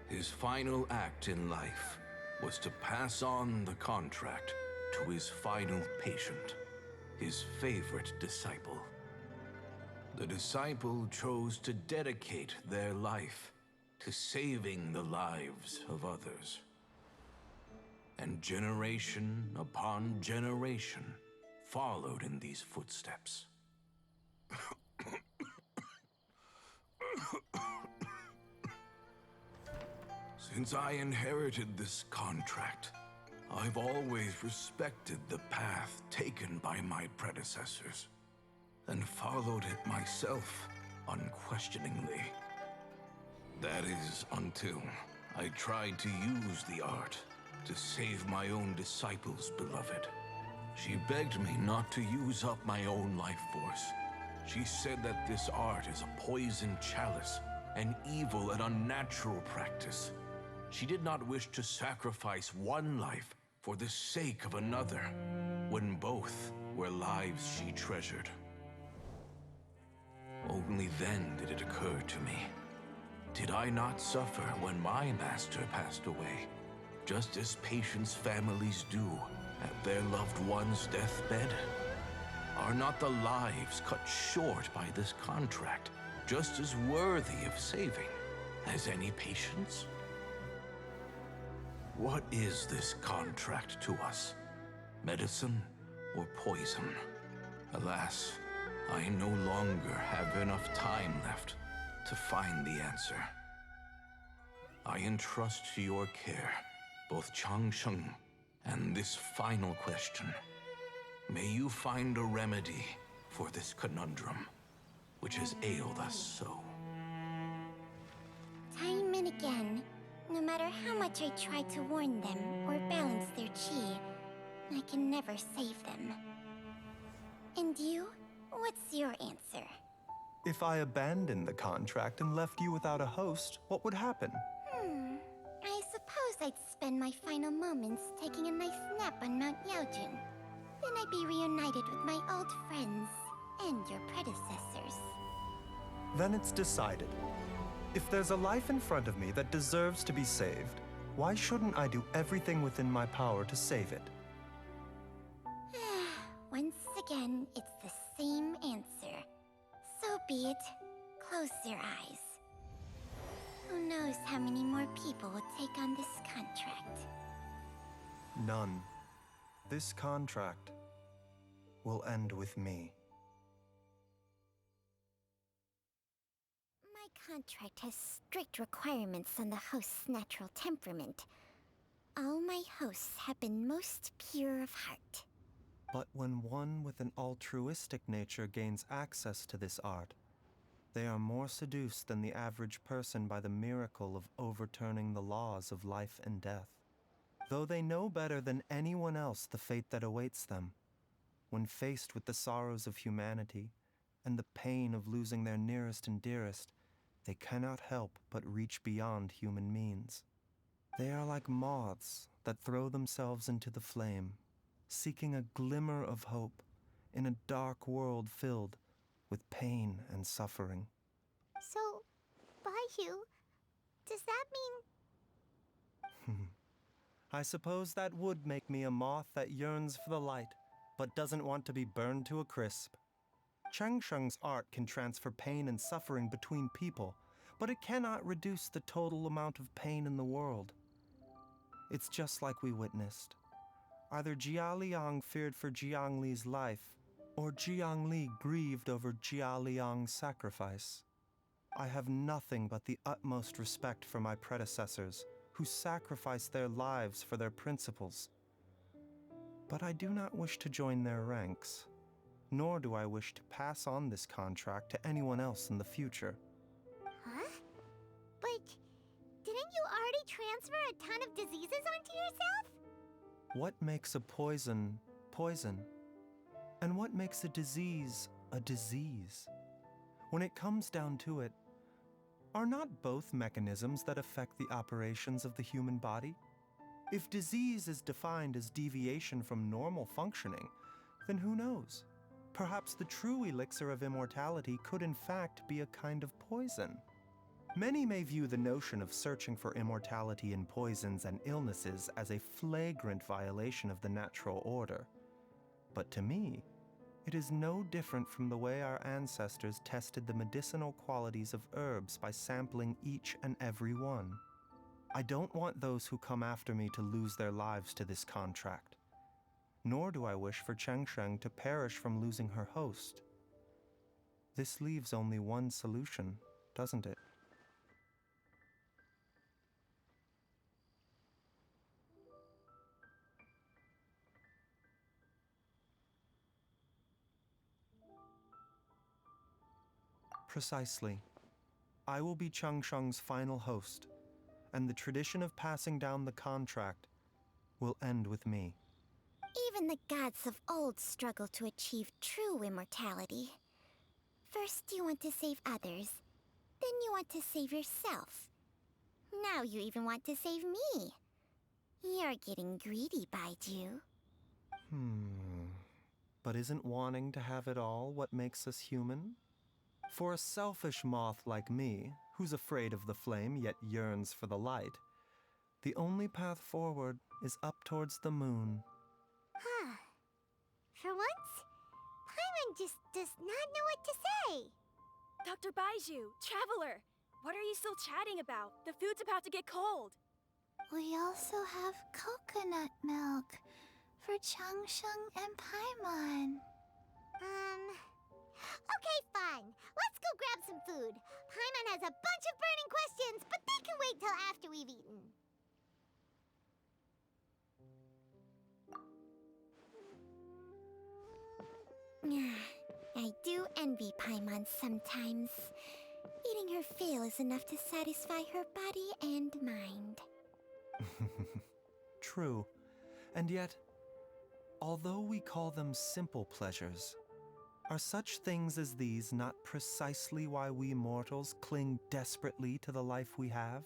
His final act in life was to pass on the contract to his final patient, his favorite disciple. The disciple chose to dedicate their life to saving the lives of others. And generation upon generation followed in these footsteps. Since I inherited this contract, I've always respected the path taken by my predecessors, and followed it myself unquestioningly. That is, until I tried to use the art to save my own disciple's beloved. She begged me not to use up my own life force. She said that this art is a poison chalice an evil and unnatural practice. She did not wish to sacrifice one life for the sake of another, when both were lives she treasured. Only then did it occur to me. Did I not suffer when my master passed away, just as patients' families do at their loved one's deathbed? Are not the lives cut short by this contract just as worthy of saving as any patient's? What is this contract to us? Medicine or poison? Alas, I no longer have enough time left to find the answer. I entrust to your care both Changsheng and this final question. May you find a remedy for this conundrum, which has ailed us so. Time and again, no matter how much I try to warn them or balance their chi, I can never save them. And you? What's your answer? If I abandoned the contract and left you without a host, what would happen? I suppose I'd spend my final moments taking a nice nap on Mount Yaojun. Then I'd be reunited with my old friends and your predecessors. Then it's decided. If there's a life in front of me that deserves to be saved, why shouldn't I do everything within my power to save it? Once again, it's the same answer. So be it. Close your eyes. Who knows how many more people will take on this contract? None. This contract will end with me. My contract has strict requirements on the host's natural temperament. All my hosts have been most pure of heart. But when one with an altruistic nature gains access to this art, they are more seduced than the average person by the miracle of overturning the laws of life and death. Though they know better than anyone else the fate that awaits them, when faced with the sorrows of humanity and the pain of losing their nearest and dearest, they cannot help but reach beyond human means. They are like moths that throw themselves into the flame, seeking a glimmer of hope in a dark world filled with pain and suffering. So, Baiyu, does that mean... I suppose that would make me a moth that yearns for the light, but doesn't want to be burned to a crisp. Changsheng's art can transfer pain and suffering between people, but it cannot reduce the total amount of pain in the world. It's just like we witnessed. Either Jia Liang feared for Jiang Li's life, or Jiang Li grieved over Jia Liang's sacrifice. I have nothing but the utmost respect for my predecessors, who sacrificed their lives for their principles. But I do not wish to join their ranks, nor do I wish to pass on this contract to anyone else in the future. Huh? But didn't you already transfer a ton of diseases onto yourself? What makes a poison, poison? And what makes a disease? When it comes down to it, are not both mechanisms that affect the operations of the human body? If disease is defined as deviation from normal functioning, then who knows? Perhaps the true elixir of immortality could in fact be a kind of poison. Many may view the notion of searching for immortality in poisons and illnesses as a flagrant violation of the natural order. But to me, it is no different from the way our ancestors tested the medicinal qualities of herbs by sampling each and every one. I don't want those who come after me to lose their lives to this contract. Nor do I wish for Changsheng to perish from losing her host. This leaves only one solution, doesn't it? Precisely. I will be Changsheng's final host, and the tradition of passing down the contract will end with me. Even the gods of old struggle to achieve true immortality. First you want to save others, Then you want to save yourself. Now you even want to save me. You're getting greedy, Baiju. But isn't wanting to have it all what makes us human? For a selfish moth like me, who's afraid of the flame yet yearns for the light, the only path forward is up towards the moon. Huh. For once, Paimon just does not know what to say. Dr. Baiju, Traveler, what are you still chatting about? The food's about to get cold. We also have coconut milk for Changsheng and Paimon. Okay, fine. Let's go grab some food. Paimon has a bunch of burning questions, but they can wait till after we've eaten. I do envy Paimon sometimes. Eating her fill is enough to satisfy her body and mind. True. And yet, although we call them simple pleasures, are such things as these not precisely why we mortals cling desperately to the life we have?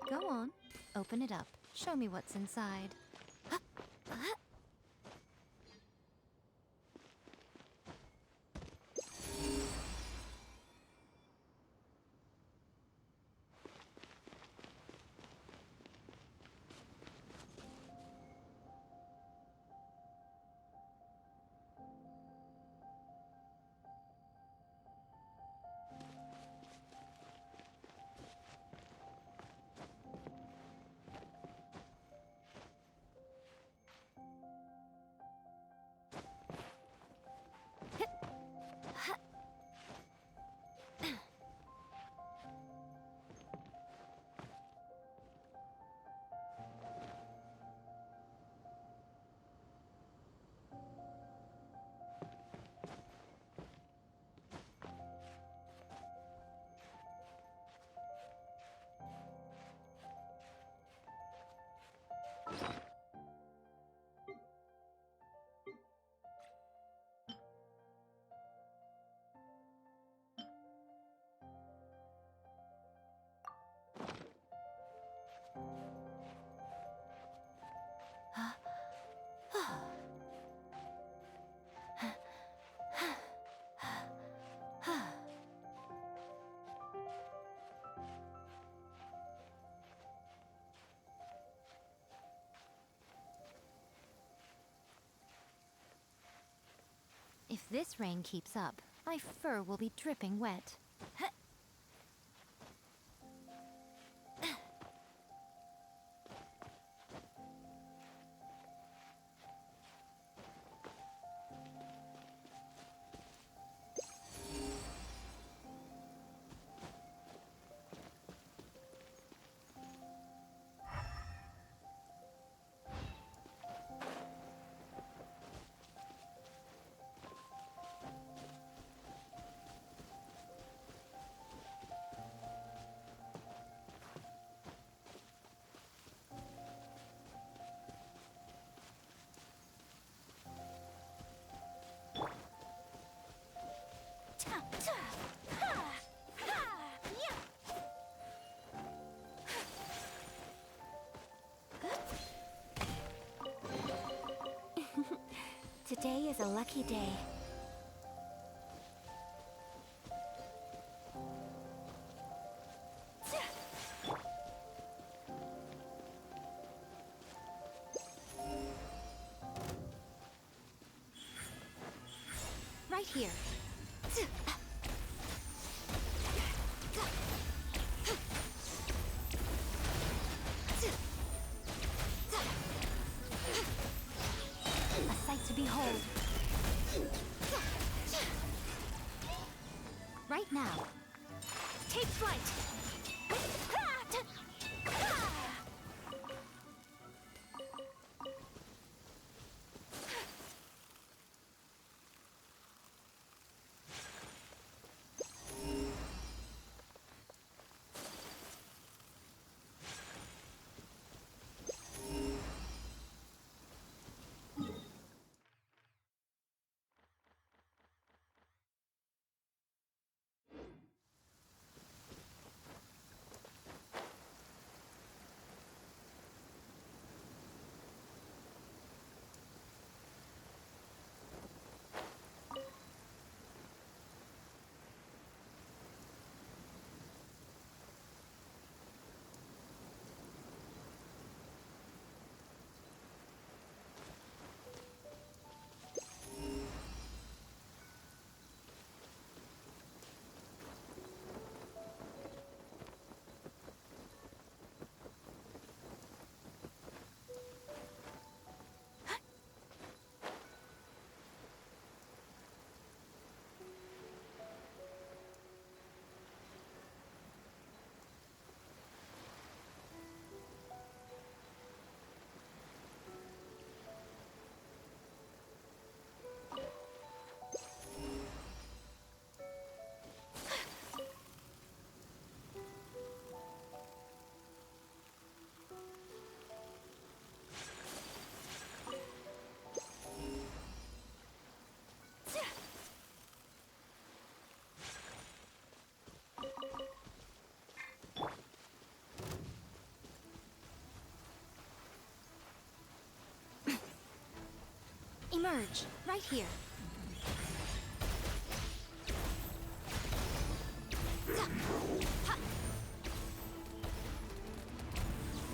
Go on, open it up. Show me what's inside. If this rain keeps up, my fur will be dripping wet. Today is a lucky day. Right here. A sight to behold. Right now. Take flight. Emerge, right here.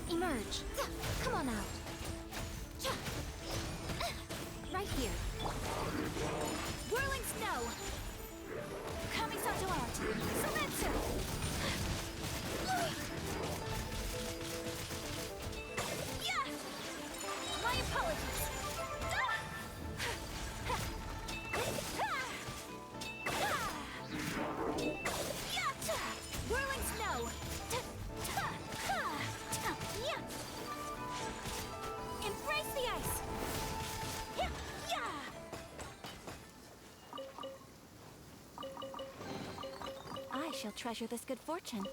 Emerge. Come on out. Right here. Whirling snow! Kamisato art! Sumetsu! Yeah! My apologies! Whirling snow! Embrace the ice! I shall treasure this good fortune.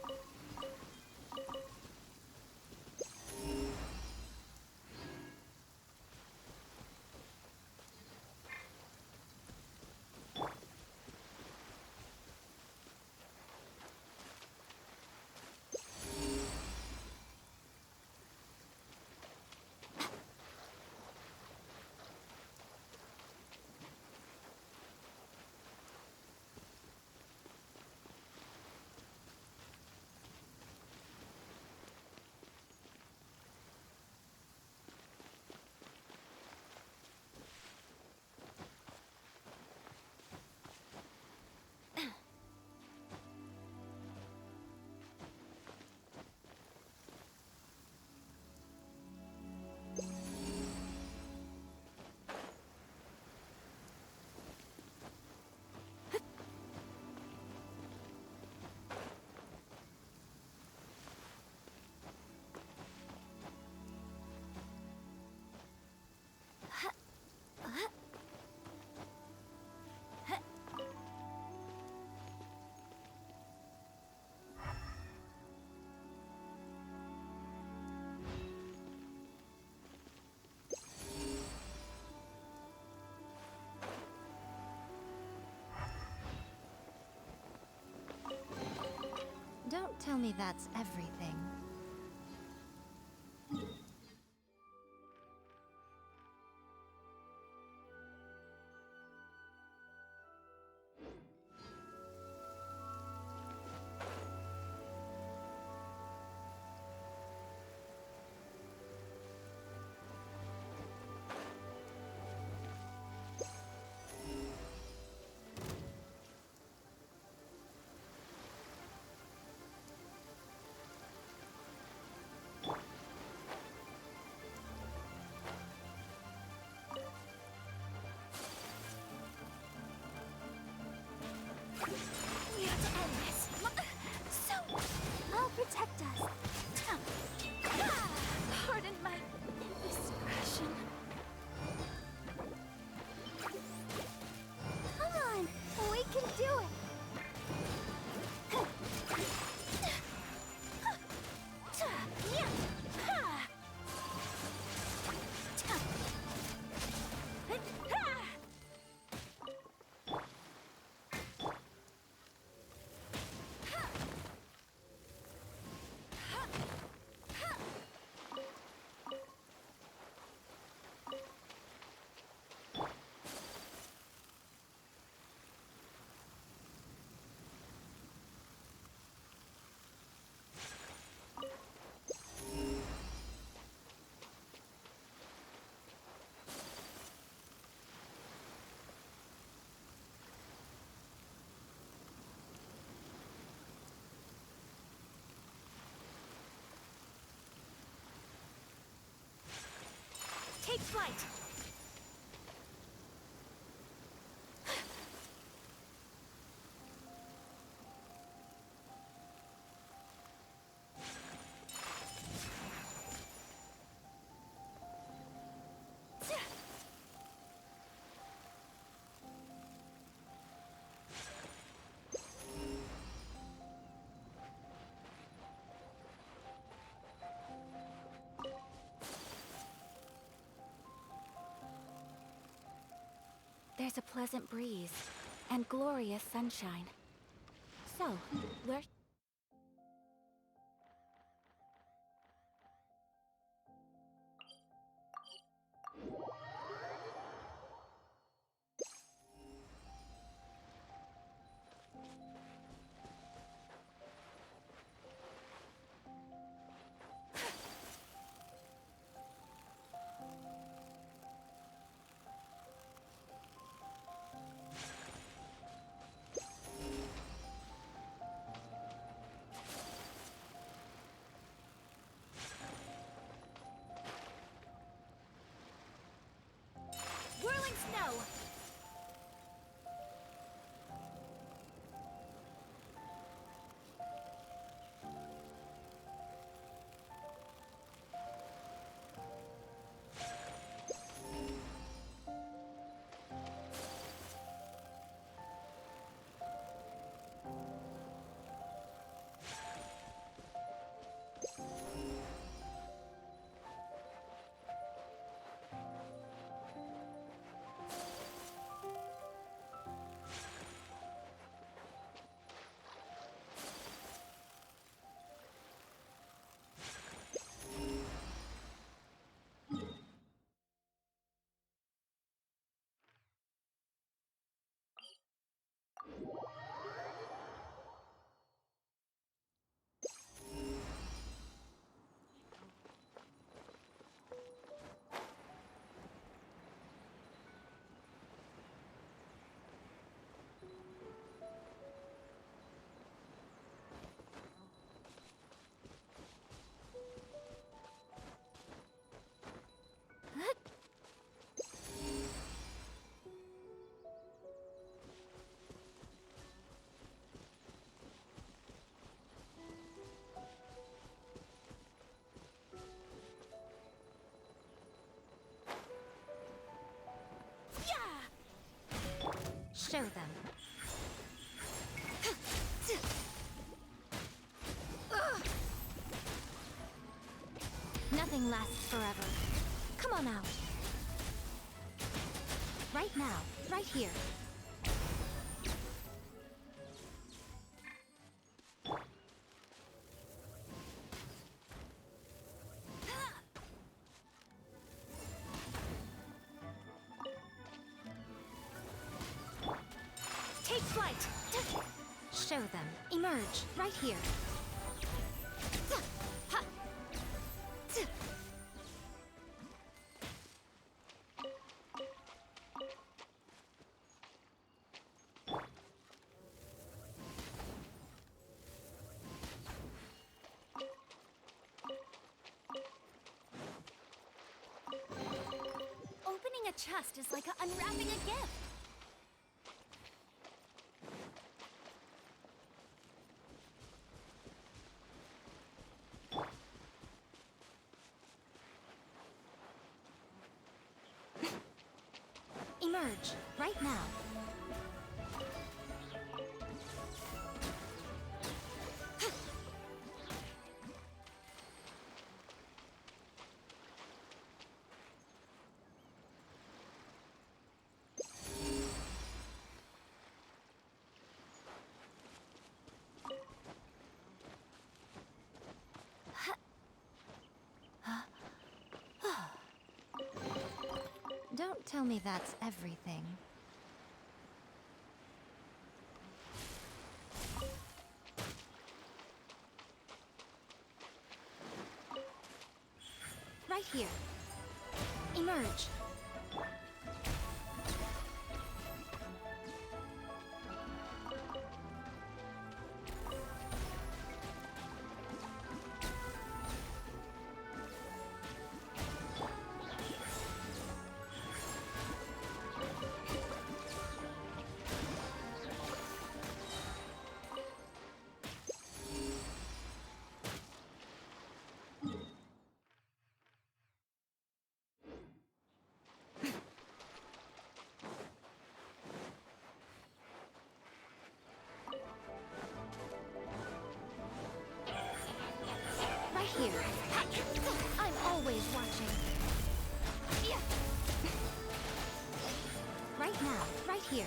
Don't tell me that's everything. We have to end this. So, I'll protect us. Pardon my indiscretion. Come on, we can do it. Take flight! There's a pleasant breeze and glorious sunshine. So, where... Whirling snow! Show them. Nothing lasts forever. Come on out. Right now, right here. show them. Emerge, right here. Opening a chest is like unwrapping a gift. Emerge, right now. Don't tell me that's everything. Right here. Emerge. Here. I'm always watching. Right now, right here.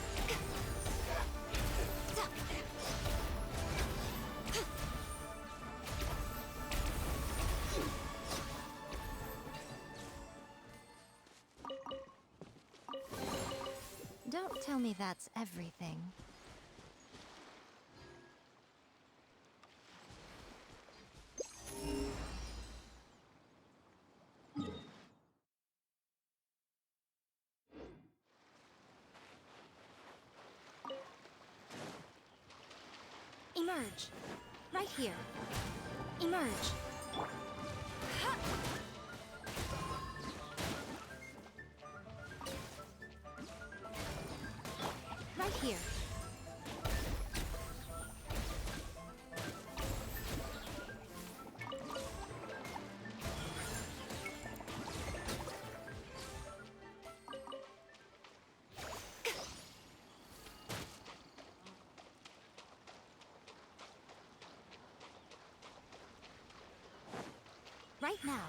Don't tell me that's everything. Emerge. Right here. Emerge. Right here. Right now.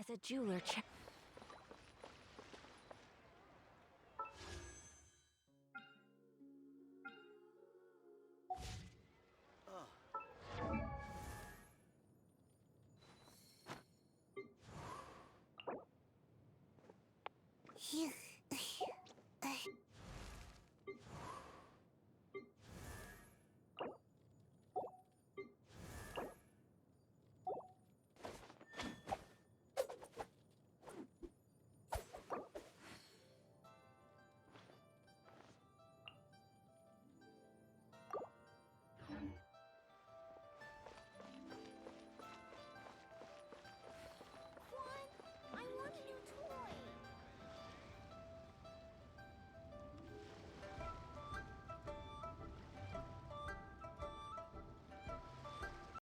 as a jeweler Phew.